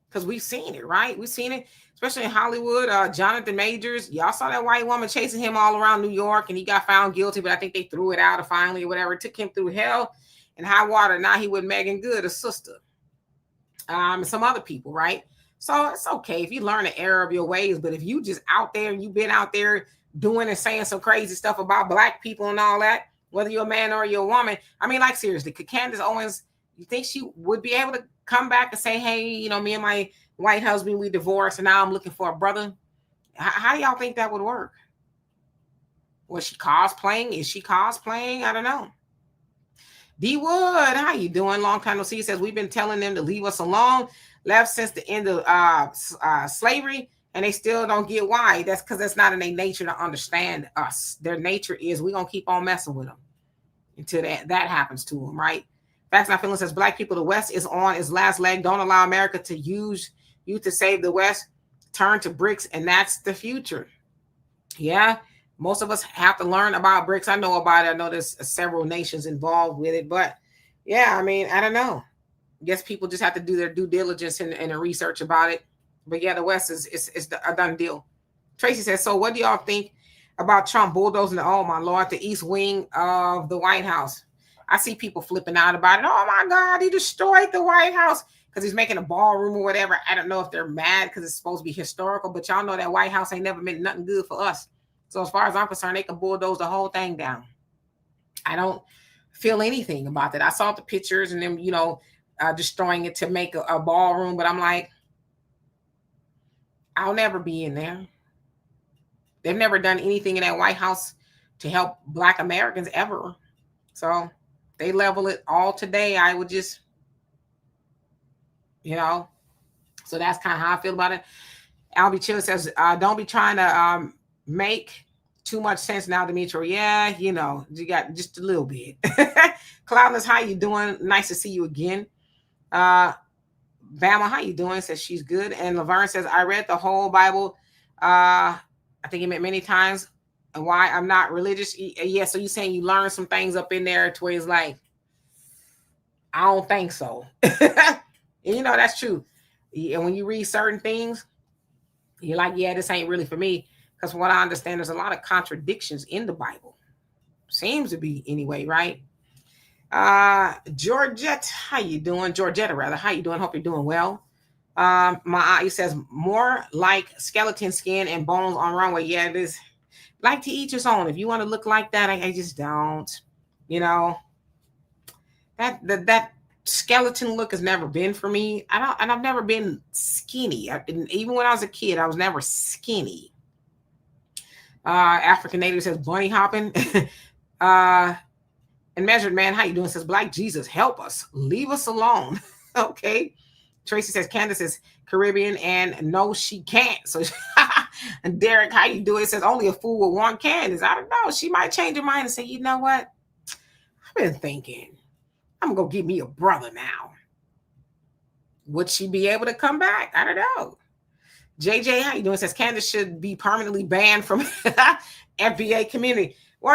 Speaker 1: Because we've seen it, right? We've seen it, especially in Hollywood. Jonathan Majors, y'all saw that white woman chasing him all around New York, and he got found guilty, but I think they threw it out finally or whatever. It took him through hell and high water. Now he with Megan Good, a sister. Some other people, right? So it's okay if you learn the error of your ways, but if you just out there and you've been out there doing and saying some crazy stuff about black people and all that, whether you're a man or you're a woman, I mean, like seriously, could Candace Owens, you think she would be able to come back and say, hey, you know, me and my white husband, we divorced and now I'm looking for a brother? How do y'all think that would work? Was she cosplaying? Is she cosplaying? I don't know. D Wood, how you doing? Long time no see. He says we've been telling them to leave us alone, left since the end of slavery, and they still don't get why. That's because that's not in their nature to understand us. Their nature is we're gonna keep on messing with them until that happens to them, right? Facts Not Feeling says black people, the West is on its last leg. Don't allow America to use you to save the West. Turn to BRICS, and that's the future. Yeah. Most of us have to learn about BRICS. I know about it. I know there's several nations involved with it, but yeah, I mean, I don't know. I guess people just have to do their due diligence and research about it. But yeah, the West is a done deal. Tracy says, so what do y'all think about Trump bulldozing oh my Lord, the East Wing of the White House? I see people flipping out about it. Oh my God, he destroyed the White House because he's making a ballroom or whatever. I don't know if they're mad because it's supposed to be historical, but y'all know that White House ain't never meant nothing good for us. So as far as I'm concerned, they can bulldoze the whole thing down. I don't feel anything about that. I saw the pictures and them, destroying it to make a ballroom, but I'm like, I'll never be in there. They've never done anything in that White House to help Black Americans ever. So they level it all today. I would just, so that's kind of how I feel about it. Albie Chill says, don't be trying to make too much sense now, Dimitri. Yeah, you got just a little bit. Cloudless, how you doing? Nice to see you again. Bama, how you doing? Says she's good. And Laverne says, I read the whole Bible. I think he meant many times. And why I'm not religious. Yeah, so you're saying you learned some things up in there to where it's like, I don't think so. And that's true. And when you read certain things, you're like, yeah, this ain't really for me. Because from what I understand, there's a lot of contradictions in the Bible. Seems to be anyway, right? Georgette, how you doing? Georgetta, rather. How you doing? Hope you're doing well. He says, more like skeleton skin and bones on runway. Yeah, it is. Like to each his own. If you want to look like that, I just don't. That skeleton look has never been for me. I've never been skinny. Even when I was a kid, I was never skinny. African Native says bunny hopping. And Measured Man, how you doing? Says Black Jesus, help us. Leave us alone. Okay. Tracy says Candace is Caribbean and no, she can't. So and Derek, how you doing? Says only a fool will want Candace. I don't know. She might change her mind and say, you know what? I've been thinking. I'm going to give me a brother now. Would she be able to come back? I don't know. JJ, how you doing? Says Candace should be permanently banned from FBA community. Well,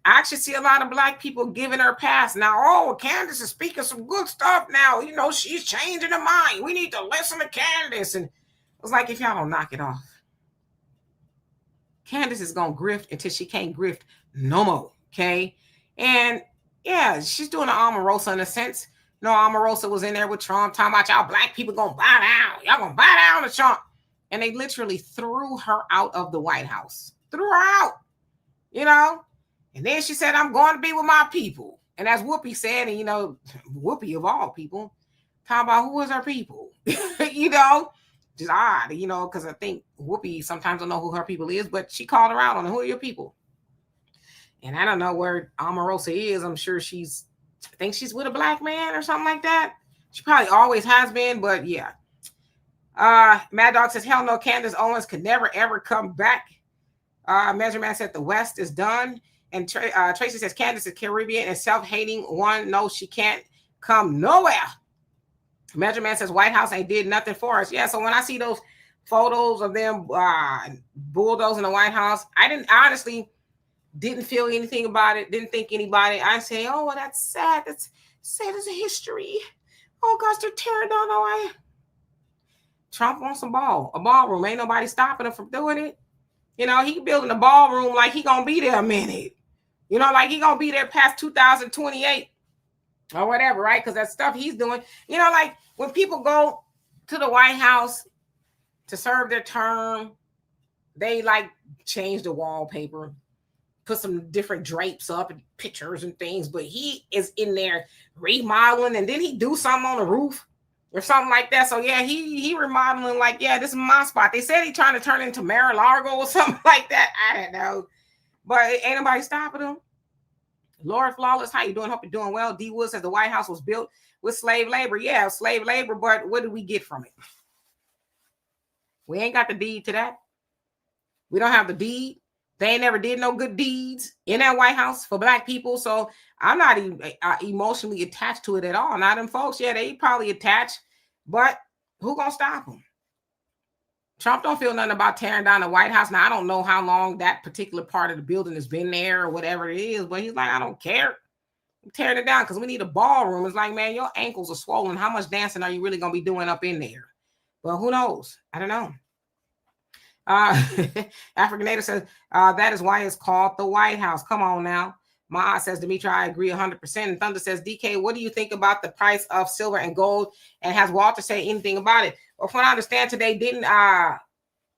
Speaker 1: I actually see a lot of Black people giving her pass now. Oh, Candace is speaking some good stuff now. She's changing her mind. We need to listen to Candace. And it was like, if y'all don't knock it off, Candace is going to grift until she can't grift no more. Okay. And yeah, she's doing an Omarosa in a sense. Omarosa was in there with Trump talking about y'all Black people going to bow down. Y'all going to bow down to Trump. And they literally threw her out of the White House. Threw her out, And then she said, I'm going to be with my people. And as Whoopi said, and, Whoopi of all people, talking about who is her people, just odd, because I think Whoopi sometimes don't know who her people is, but she called her out on who are your people. And I don't know where Omarosa is. I'm sure I think she's with a Black man or something like that. She probably always has been, but yeah. Mad Dog says, hell no, Candace Owens could never, ever come back. Measure Man said the West is done. And Tracy says Candace is Caribbean and self-hating one. No, she can't come nowhere. Measure Man says White House ain't did nothing for us. Yeah, so when I see those photos of them bulldozing the White House, I honestly didn't feel anything about it. Didn't think anybody. I say, oh, well, that's sad. That's sad as a history. Oh, gosh, they're tearing down the White House. Trump wants a ballroom. Ain't nobody stopping him from doing it. He building a ballroom like he gonna be there a minute. Like he gonna be there past 2028 or whatever, right? Because that stuff he's doing. Like when people go to the White House to serve their term, they like change the wallpaper, put some different drapes up and pictures and things. But he is in there remodeling, and then he do something on the roof or something like that. So yeah, he remodeling like, yeah, this is my spot. They said he trying to turn into Mar-a-Lago or something like that. I don't know. but ain't nobody stopping them. Lord Flawless, how you doing? Hope you're doing well. D Wood says the White House was built with slave labor. Yeah, slave labor, but what did we get from it? We ain't got the deed to that. We don't have the deed. They ain't never did no good deeds in that White House for black people. So I'm not emotionally attached to it at all. Now them folks, yeah, they probably attached, but who gonna stop them? Trump don't feel nothing about tearing down the White House. Now, I don't know how long that particular part of the building has been there or whatever it is, but he's like, I don't care. I'm tearing it down because we need a ballroom. It's like, man, your ankles are swollen. How much dancing are you really going to be doing up in there? Well, who knows? I don't know. African Native says, that is why it's called the White House. Come on now. Ma says, Demetri, I agree 100%. And Thunder says, DK, what do you think about the price of silver and gold? And has Walter said anything about it? Well, from what I understand today, didn't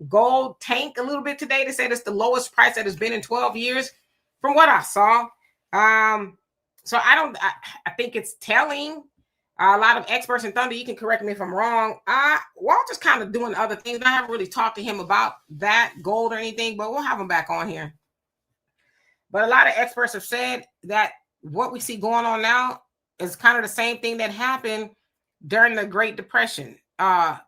Speaker 1: gold tank a little bit today? They said it's the lowest price that has been in 12 years from what I saw. So I think it's telling. A lot of experts in Thunder, you can correct me if I'm wrong. Walter's kind of doing other things. I haven't really talked to him about that gold or anything, but we'll have him back on here. But a lot of experts have said that what we see going on now is kind of the same thing that happened during the Great Depression. The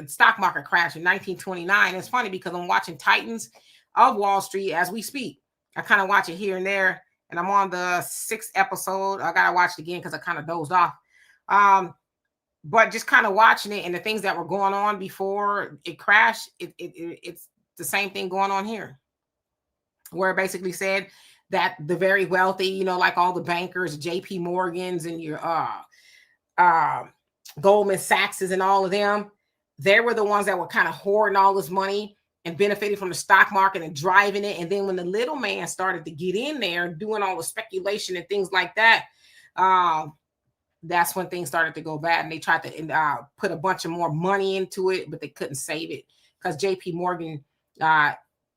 Speaker 1: stock market crash in 1929. It's funny because I'm watching Titans of Wall Street as we speak. I kind of watch it here and there. And I'm on the 6th episode. I got to watch it again because I kind of dozed off. But just kind of watching it and the things that were going on before it crashed, it's the same thing going on here. Where it basically said that the very wealthy, you know, like all the bankers, JP Morgans and your Goldman Sachs's and all of them, they were the ones that were kind of hoarding all this money and benefiting from the stock market and driving it. And then when the little man started to get in there doing all the speculation and things like that, that's when things started to go bad. And they tried to put a bunch of more money into it, but they couldn't save it because JP Morgan,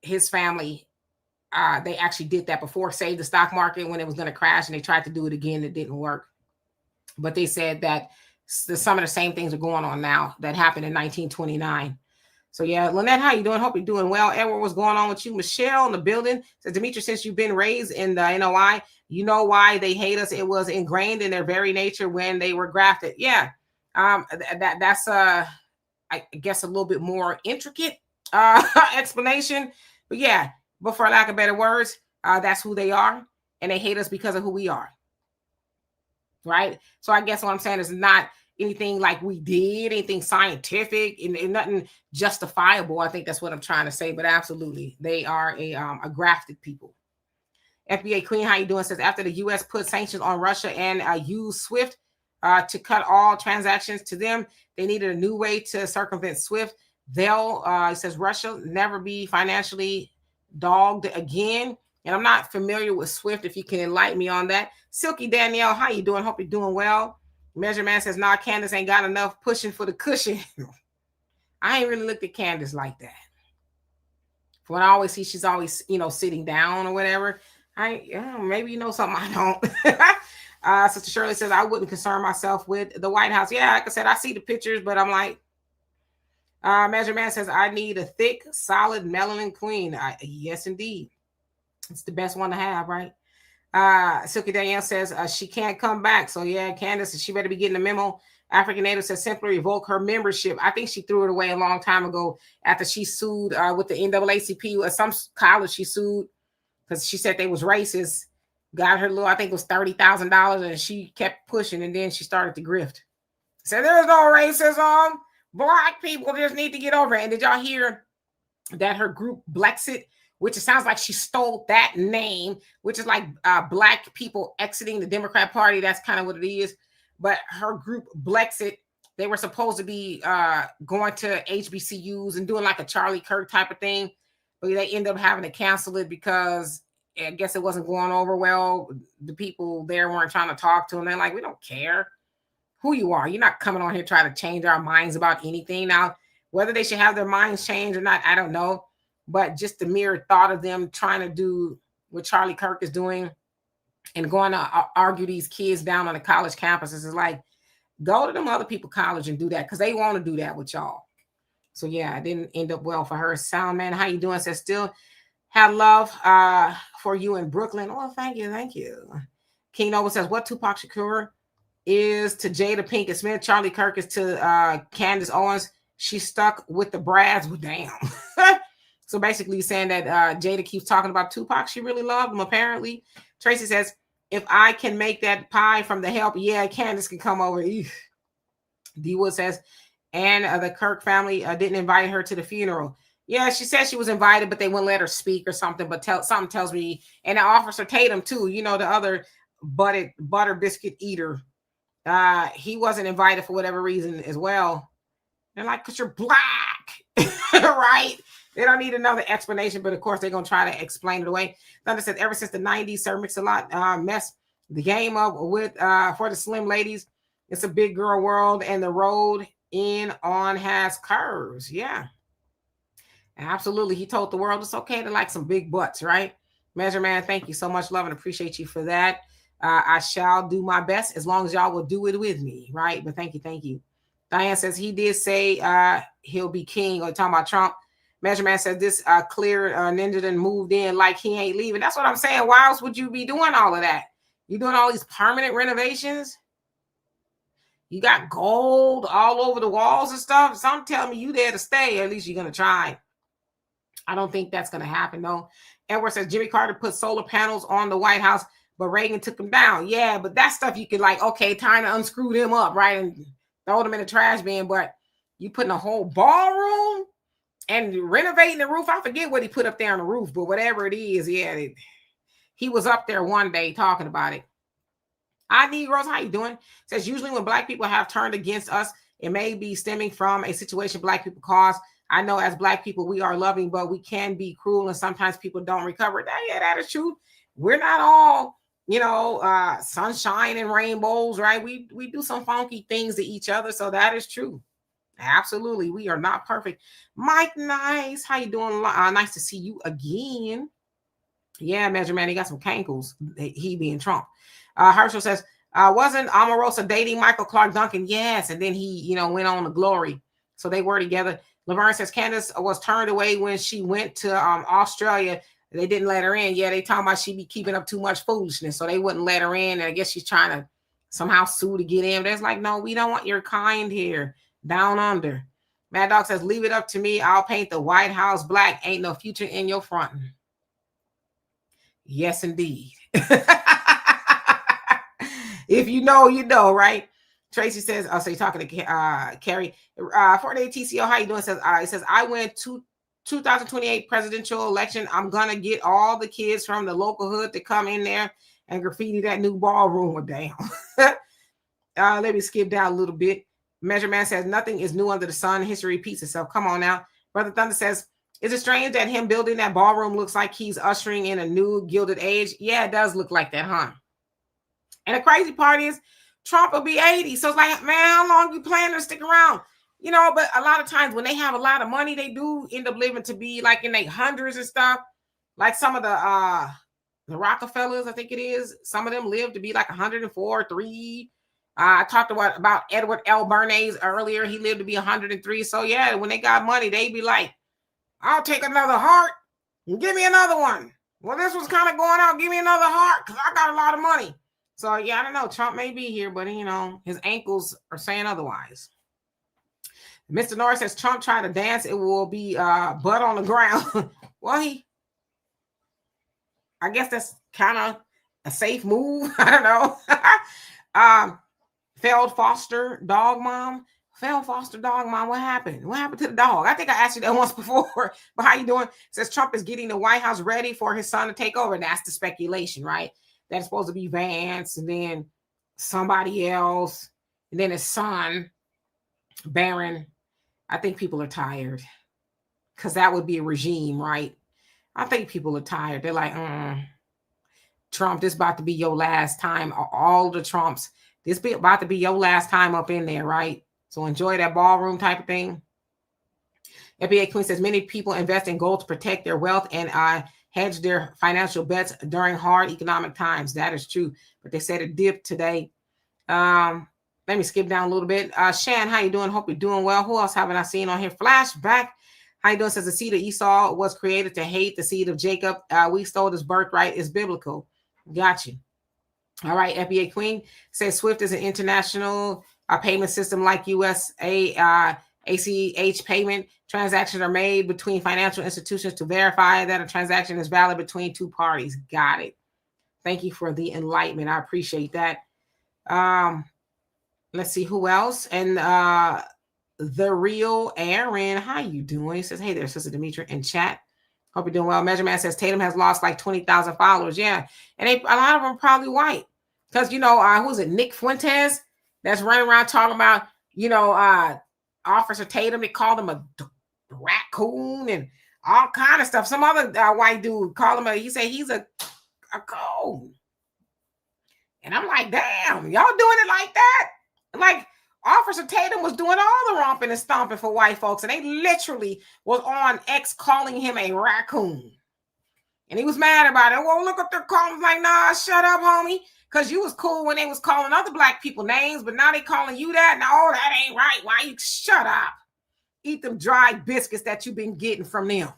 Speaker 1: his family, they actually did that before, saved the stock market when it was going to crash, and they tried to do it again. It didn't work. But they said that some of the same things are going on now that happened in 1929. So yeah, Lynette, how you doing? Hope you're doing well. Edward, what's going on with you? Michelle in the building says, Demetri, since you've been raised in the NOI, you know why they hate us. It was ingrained in their very nature when they were grafted. Yeah, that's I guess a little bit more intricate explanation. But yeah, but for lack of better words, that's who they are, and they hate us because of who we are. Right? So I guess what I'm saying is not anything like we did, anything scientific, and nothing justifiable. I think that's what I'm trying to say. But absolutely, they are a grafted people. FBA Queen, how you doing? Says after the U.S. put sanctions on Russia and used SWIFT to cut all transactions to them, they needed a new way to circumvent SWIFT. It says Russia never be financially dogged again. And I'm not familiar with SWIFT. If you can enlighten me on that. Silky Danielle, how you doing? Hope you're doing well. Measure Man says, nah, Candace ain't got enough pushing for the cushion. I ain't really looked at Candace like that. From what I always see, she's always, sitting down or whatever. Maybe you know something I don't. Sister Shirley says, I wouldn't concern myself with the White House. Yeah, like I said, I see the pictures, but I'm like, Measure Man says, I need a thick, solid melanin queen. Yes, indeed. It's the best one to have, right? Silky Danielle says she can't come back. So yeah, Candace, she better be getting a memo. African Native says simply revoke her membership. I think she threw it away a long time ago after she sued with the NAACP or some college. She sued because she said they was racist. Got her little, I think it was $30,000, and she kept pushing, and then she started to grift. Said there's no racism. Black people just need to get over it. And did y'all hear that her group Blexit, which it sounds like she stole that name, which is like black people exiting the Democrat Party. That's kind of what it is. But her group Blexit, they were supposed to be going to HBCUs and doing like a Charlie Kirk type of thing. But they ended up having to cancel it because I guess it wasn't going over well. The people there weren't trying to talk to them. They're like, we don't care who you are. You're not coming on here trying to change our minds about anything. Now, whether they should have their minds changed or not, I don't know. But just the mere thought of them trying to do what Charlie Kirk is doing and going to argue these kids down on the college campuses is like, go to them other people college and do that because they want to do that with y'all. So yeah, it didn't end up well for her. Sound Man, how you doing? Says still Have love for you in Brooklyn. Oh, thank you. Thank you. King Noble says, what Tupac Shakur is to Jada Pinkett Smith, Charlie Kirk is to Candace Owens. She stuck with the Brads. Well, damn. So basically saying that Jada keeps talking about Tupac. She really loved him, apparently. Tracy says, if I can make that pie from the help, yeah, Candace can come over. D Wood says, and the Kirk family didn't invite her to the funeral. Yeah, she said she was invited, but they wouldn't let her speak or something. But something tells me, and Officer Tatum too, you know, the other butter biscuit eater, he wasn't invited for whatever reason as well. They're like, because you're black, right? They don't need another explanation, but of course they're gonna try to explain it away. Thunder said, ever since the '90s, Sir Mix-a-Lot messed the game up with for the slim ladies. It's a big girl world, and the road in on has curves. Yeah. Absolutely. He told the world it's okay to like some big butts, right? Measure Man, thank you so much. Love and appreciate you for that. I shall do my best as long as y'all will do it with me, right? But thank you, thank you. Diane says he did say he'll be king. Or talking about Trump. Measure Man says this clear ninja done moved in like he ain't leaving. That's what I'm saying. Why else would you be doing all of that? You doing all these permanent renovations? You got gold all over the walls and stuff. Some tell me you there to stay. At least you're gonna try. I don't think that's going to happen, though. Edward says Jimmy Carter put solar panels on the White House, but Reagan took them down. Yeah, but that stuff you could like, okay, time to unscrew them up, right, and throw them in the trash bin. But you putting a whole ballroom and renovating the roof. I forget what he put up there on the roof, but whatever it is, yeah, he was up there one day talking about it. Negroes, how you doing? Says usually when Black people have turned against us, it may be stemming from a situation Black people caused. I know as Black people, we are loving, but we can be cruel, and sometimes people don't recover. Yeah, that is true. We're not all, you know, sunshine and rainbows, right? We do some funky things to each other, so that is true. Absolutely, we are not perfect. Mike, nice. How you doing? Nice to see you again. Yeah, Measure Man, he got some cankles. He being Trump. Herschel says, wasn't Omarosa dating Michael Clark Duncan? Yes, and then he, you know, went on to glory. So they were together. Laverne says Candace was turned away when she went to Australia. They didn't let her in. Yeah, they talking about she be keeping up too much foolishness, so they wouldn't let her in. And I guess she's trying to somehow sue to get in. But it's like, no, we don't want your kind here. Down under. Mad Dog says, leave it up to me. I'll paint the White House black. Ain't no future in your frontin'. Yes, indeed. If you know, you know, right? Tracy says, oh, so you're talking to Carrie. 48 TCO, how you doing? It says, I went to 2028 presidential election. I'm going to get all the kids from the local hood to come in there and graffiti that new ballroom. Damn. Let me skip down a little bit. Measure Man says, nothing is new under the sun. History repeats itself. Come on now. Brother Thunder says, is it strange that him building that ballroom looks like he's ushering in a new gilded age? Yeah, it does look like that, huh? And the crazy part is, Trump will be 80. So it's like, man, how long you planning to stick around? You know, but a lot of times when they have a lot of money, they do end up living to be like in their hundreds and stuff. Like some of the Rockefellers, I think it is. Some of them live to be like 104, 3. I talked about Edward L. Bernays earlier. He lived to be 103. So yeah, when they got money, they be like, I'll take another heart and give me another one. Well, this was kind of going out. Give me another heart because I got a lot of money. So, yeah, I don't know. Trump may be here, but, you know, his ankles are saying otherwise. Mr. Norris says Trump tried to dance. It will be butt on the ground. Well, I guess that's kind of a safe move. I don't know. Failed foster dog mom. What happened? What happened to the dog? I think I asked you that once before. But how you doing? It says Trump is getting the White House ready for his son to take over. That's the speculation, right? That's supposed to be Vance, and then somebody else, and then his son, Barron. I think people are tired because that would be a regime, right? I think people are tired. They're like, Trump, this about to be your last time. All the Trumps, this be about to be your last time up in there, right? So enjoy that ballroom type of thing. FBA Queen says many people invest in gold to protect their wealth and hedge their financial bets during hard economic times. That is true. But they said it dipped today. Let me skip down a little bit. Shan, how you doing? Hope you're doing well. Who else haven't I seen on here? Flashback. How you doing? Says the seed of Esau was created to hate the seed of Jacob. We stole his birthright. Is biblical. Got you. All right. FBA Queen says SWIFT is an international payment system like USA ACH payment. Transactions are made between financial institutions to verify that a transaction is valid between two parties. Got it. Thank you for the enlightenment. I appreciate that. Let's see who else. And the real Aaron, how you doing? He says, hey there, Sister Demetra in chat. Hope you're doing well. Measurement says Tatum has lost like 20,000 followers. Yeah. And a lot of them are probably white. Because, you know, who's it? Nick Fuentes that's running around talking about, you know, Officer Tatum. They called him a raccoon and all kind of stuff. Some other white dude called him he said he's a coon. And I'm like, damn, y'all doing it like that? Like, Officer Tatum was doing all the romping and stomping for white folks, and they literally was on X calling him a raccoon. And he was mad about it. Well, look up their comments like, nah, shut up, homie. Because you was cool when they was calling other black people names, but now they calling you that. No, that ain't right. Why you shut up? Eat them dry biscuits that you've been getting from them.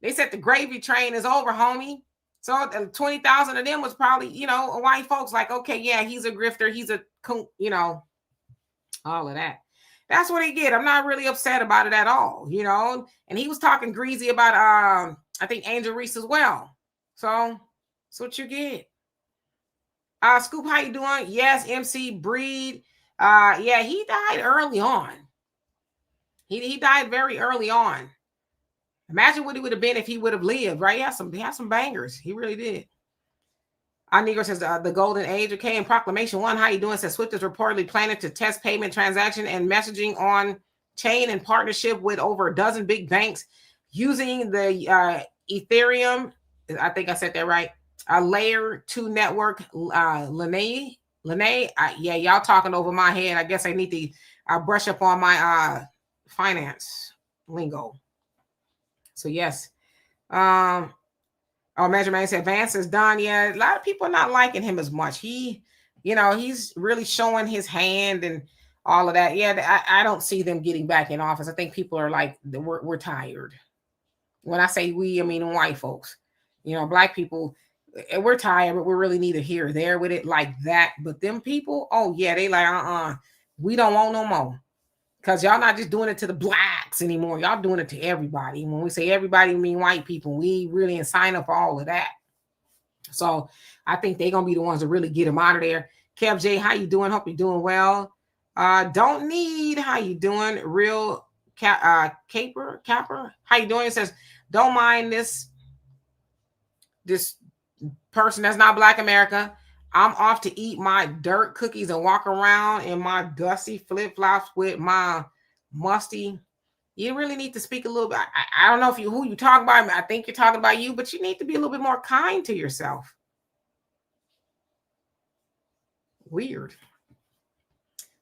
Speaker 1: They said the gravy train is over, homie. So 20,000 of them was probably, you know, white folks like, okay, yeah, he's a grifter. He's a, you know, all of that. That's what he get. I'm not really upset about it at all, you know. And he was talking greasy about, I think, Angel Reese as well. So that's what you get. Scoop, how you doing? Yes, MC Breed. Yeah, he died early on. He died very early on. Imagine what he would have been if he would have lived, right? He had some bangers. He really did. Our Negro says the golden age. Okay, and Proclamation 1, how you doing? Says SWIFT is reportedly planning to test payment transaction and messaging on chain in partnership with over a dozen big banks using the Ethereum. I think I said that right. A layer 2 network. Lene. Yeah, y'all talking over my head. I guess I need to brush up on my finance lingo. So yes. Measurement said Vance is done. Yeah, a lot of people are not liking him as much. He, you know, he's really showing his hand and all of that. Yeah, I don't see them getting back in office. I think people are like, we're tired. When I say we, I mean white folks. You know, black people, we're tired, but we're really neither here or there with it like that. But them people, oh yeah, they like, we don't want no more. Because y'all not just doing it to the blacks anymore. Y'all doing it to everybody. When we say everybody, we mean white people. We really ain't sign up for all of that. So I think they're going to be the ones to really get them out of there. Kev J, how you doing? Hope you're doing well. Don't need, how you doing? Real Capper, how you doing? It says, don't mind this person that's not Black America. I'm off to eat my dirt cookies and walk around in my dusty flip-flops with my musty. You really need to speak a little bit. I don't know who you talk about. I think you're talking about you, but you need to be a little bit more kind to yourself. Weird.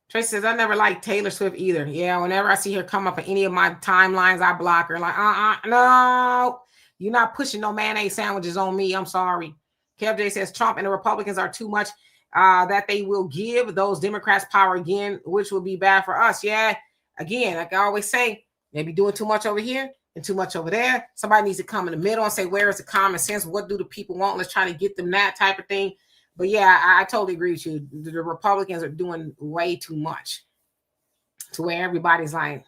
Speaker 1: Tracy says, I never liked Taylor Swift either. Yeah, whenever I see her come up in any of my timelines, I block her. Like, no. You're not pushing no mayonnaise sandwiches on me. I'm sorry. Kev J says Trump and the Republicans are too much, that they will give those Democrats power again, which will be bad for us. Yeah, again, like I always say, they be doing too much over here and too much over there. Somebody needs to come in the middle and say, where is the common sense? What do the people want? Let's try to get them that type of thing. But yeah, I totally agree with you. The Republicans are doing way too much to where everybody's like,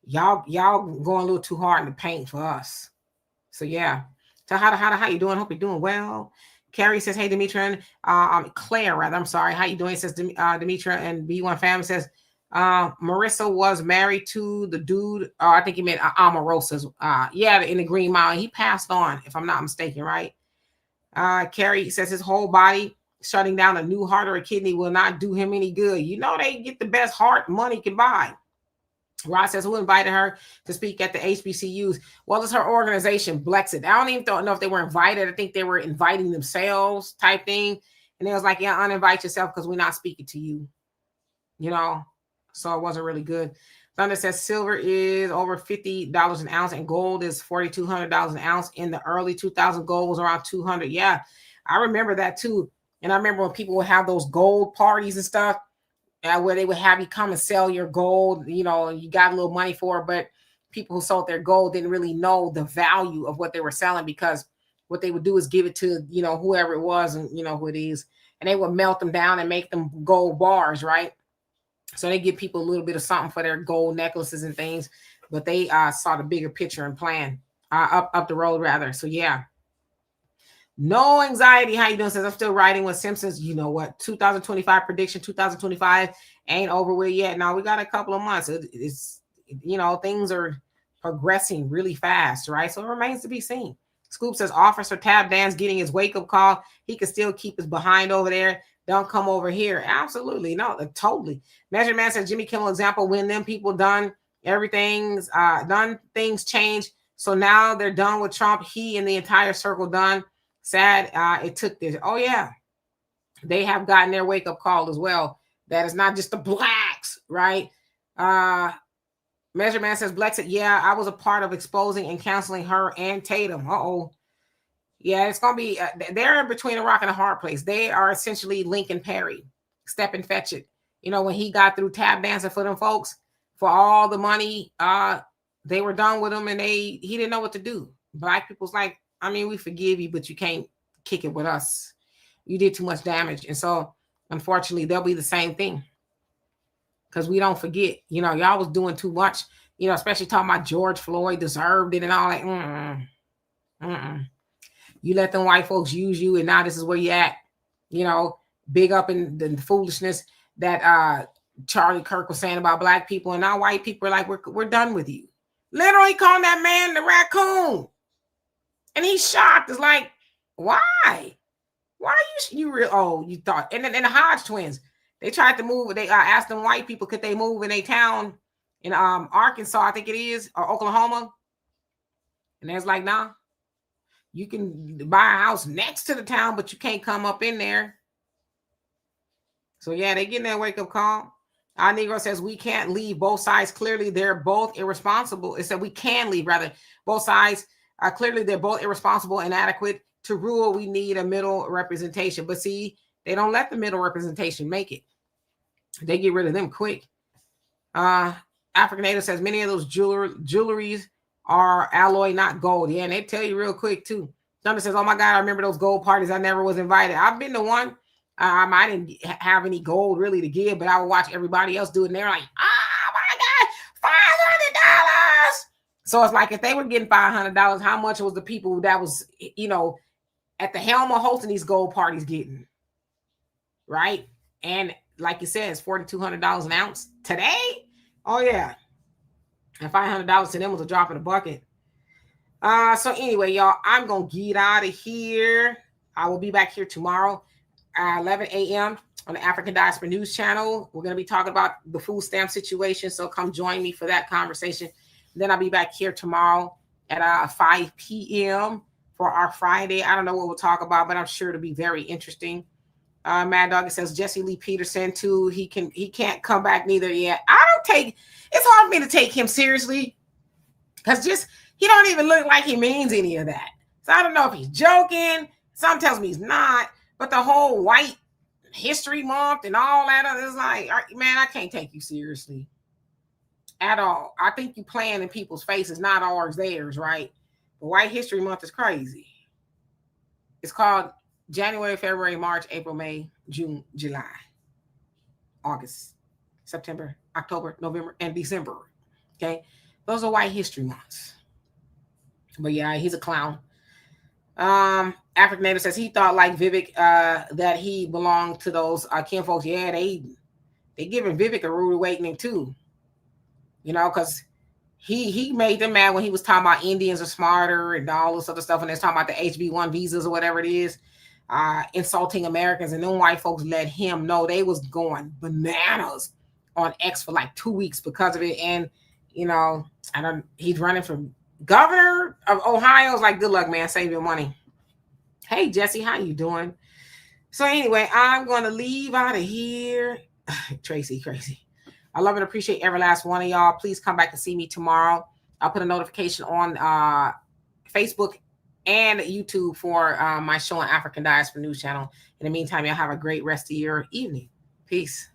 Speaker 1: y'all going a little too hard in the paint for us. So yeah. So how you doing? Hope you're doing well. Carrie says, hey, Demetra, Claire, rather. I'm sorry. How you doing? Says Demetra, and B1 Family says, Marissa was married to the dude. I think he meant Omarosa's. Yeah, in the Green Mile. He passed on, if I'm not mistaken, right? Carrie says his whole body shutting down a new heart or a kidney will not do him any good. You know, they get the best heart money can buy. Rod says, who invited her to speak at the HBCUs? Well, it's her organization, Blexit. I don't even know if they were invited. I think they were inviting themselves type thing. And they was like, yeah, uninvite yourself because we're not speaking to you. You know, so it wasn't really good. Thunder says silver is over $50 an ounce and gold is $4,200 an ounce. In the early 2000, gold was around 200. Yeah, I remember that too. And I remember when people would have those gold parties and stuff. Where they would have you come and sell your gold, you know, you got a little money for it. But people who sold their gold didn't really know the value of what they were selling, because what they would do is give it to, whoever it was, and who it is, and they would melt them down and make them gold bars, right? So they give people a little bit of something for their gold necklaces and things, but they saw the bigger picture and plan up the road rather. So yeah. No anxiety. How you doing? Says I'm still writing with Simpsons. You know what? 2025 prediction. 2025 ain't over with yet. Now we got a couple of months. It's things are progressing really fast, right? So it remains to be seen. Scoop says Officer Tab Dan's getting his wake up call. He can still keep his behind over there. Don't come over here. Absolutely. No, totally. Measure Man says Jimmy Kimmel example, when them people done everything's done, things change. So now they're done with Trump. He and the entire circle done. Sad it took this. Oh, yeah. They have gotten their wake up call as well. That is not just the blacks, right? Measure Man says Black said, yeah, I was a part of exposing and counseling her and Tatum. Uh-oh. Yeah, it's going to be, they're in between a rock and a hard place. They are essentially Lincoln Perry, step and fetch it. When he got through tap dancing for them folks, for all the money, they were done with him, and he didn't know what to do. Black people's like, we forgive you, but you can't kick it with us. You did too much damage. And so, unfortunately, they'll be the same thing. Because we don't forget, y'all was doing too much, especially talking about George Floyd deserved it and all that. You let them white folks use you, and now this is where you at, big up in the foolishness that Charlie Kirk was saying about black people. And now white people are like, we're done with you. Literally calling that man the raccoon. And he's shocked. It's like, why? Why you real? Oh, you thought. And then the Hodge twins, they tried to move. They asked them white people, could they move in a town in Arkansas, I think it is, or Oklahoma. And there's like, nah. You can buy a house next to the town, but you can't come up in there. So yeah, they getting that wake up call. Our Negro says we can't leave both sides. Clearly, they're both irresponsible. It said we can leave, rather, both sides. Clearly, they're both irresponsible and inadequate to rule. We need a middle representation. But see, they don't let the middle representation make it. They get rid of them quick. African Native says many of those jewelries are alloy, not gold. Yeah, and they tell you real quick too. Thunder says, oh my God, I remember those gold parties. I never was invited. I've been to one. I didn't have any gold really to give, but I would watch everybody else do it. And they're like, oh my God, $500. So it's like, if they were getting $500, how much was the people that was, at the helm of hosting these gold parties getting? Right? And like you said, it's $4,200 an ounce today. Oh yeah. And $500 to them was a drop in the bucket. So anyway, y'all, I'm going to get out of here. I will be back here tomorrow at 11 a.m. on the African Diaspora News Channel. We're going to be talking about the food stamp situation. So come join me for that conversation. Then I'll be back here tomorrow at 5 p.m. for our Friday. I don't know what we'll talk about, but I'm sure it'll be very interesting. Mad Dog says Jesse Lee Peterson too. He can't come back neither yet. It's hard for me to take him seriously because he don't even look like he means any of that. So I don't know if he's joking. Some tells me he's not. But the whole White History Month and all that is like, man, I can't take you seriously at all. I think you playing in people's faces, not ours, theirs, right? But White History Month is crazy. It's called January, February, March, April, May, June, July, August, September, October, November, and December. Okay. Those are White History Months. But yeah, he's a clown. African Native says he thought like Vivek that he belonged to those kin folks. Yeah, they giving Vivek a rude awakening too. Because he made them mad when he was talking about Indians are smarter and all this other stuff, and they're talking about the HB1 visas or whatever it is, insulting Americans, and then white folks let him know they was going bananas on X for like 2 weeks because of it. And he's running for governor of Ohio. It's like, good luck, man. Save your money. Hey, Jesse, how you doing? So anyway, I'm going to leave out of here. Tracy, crazy. I love and appreciate every last one of y'all. Please come back and see me tomorrow. I'll put a notification on Facebook and YouTube for my show on African Diaspora News Channel. In the meantime, y'all have a great rest of your evening. Peace.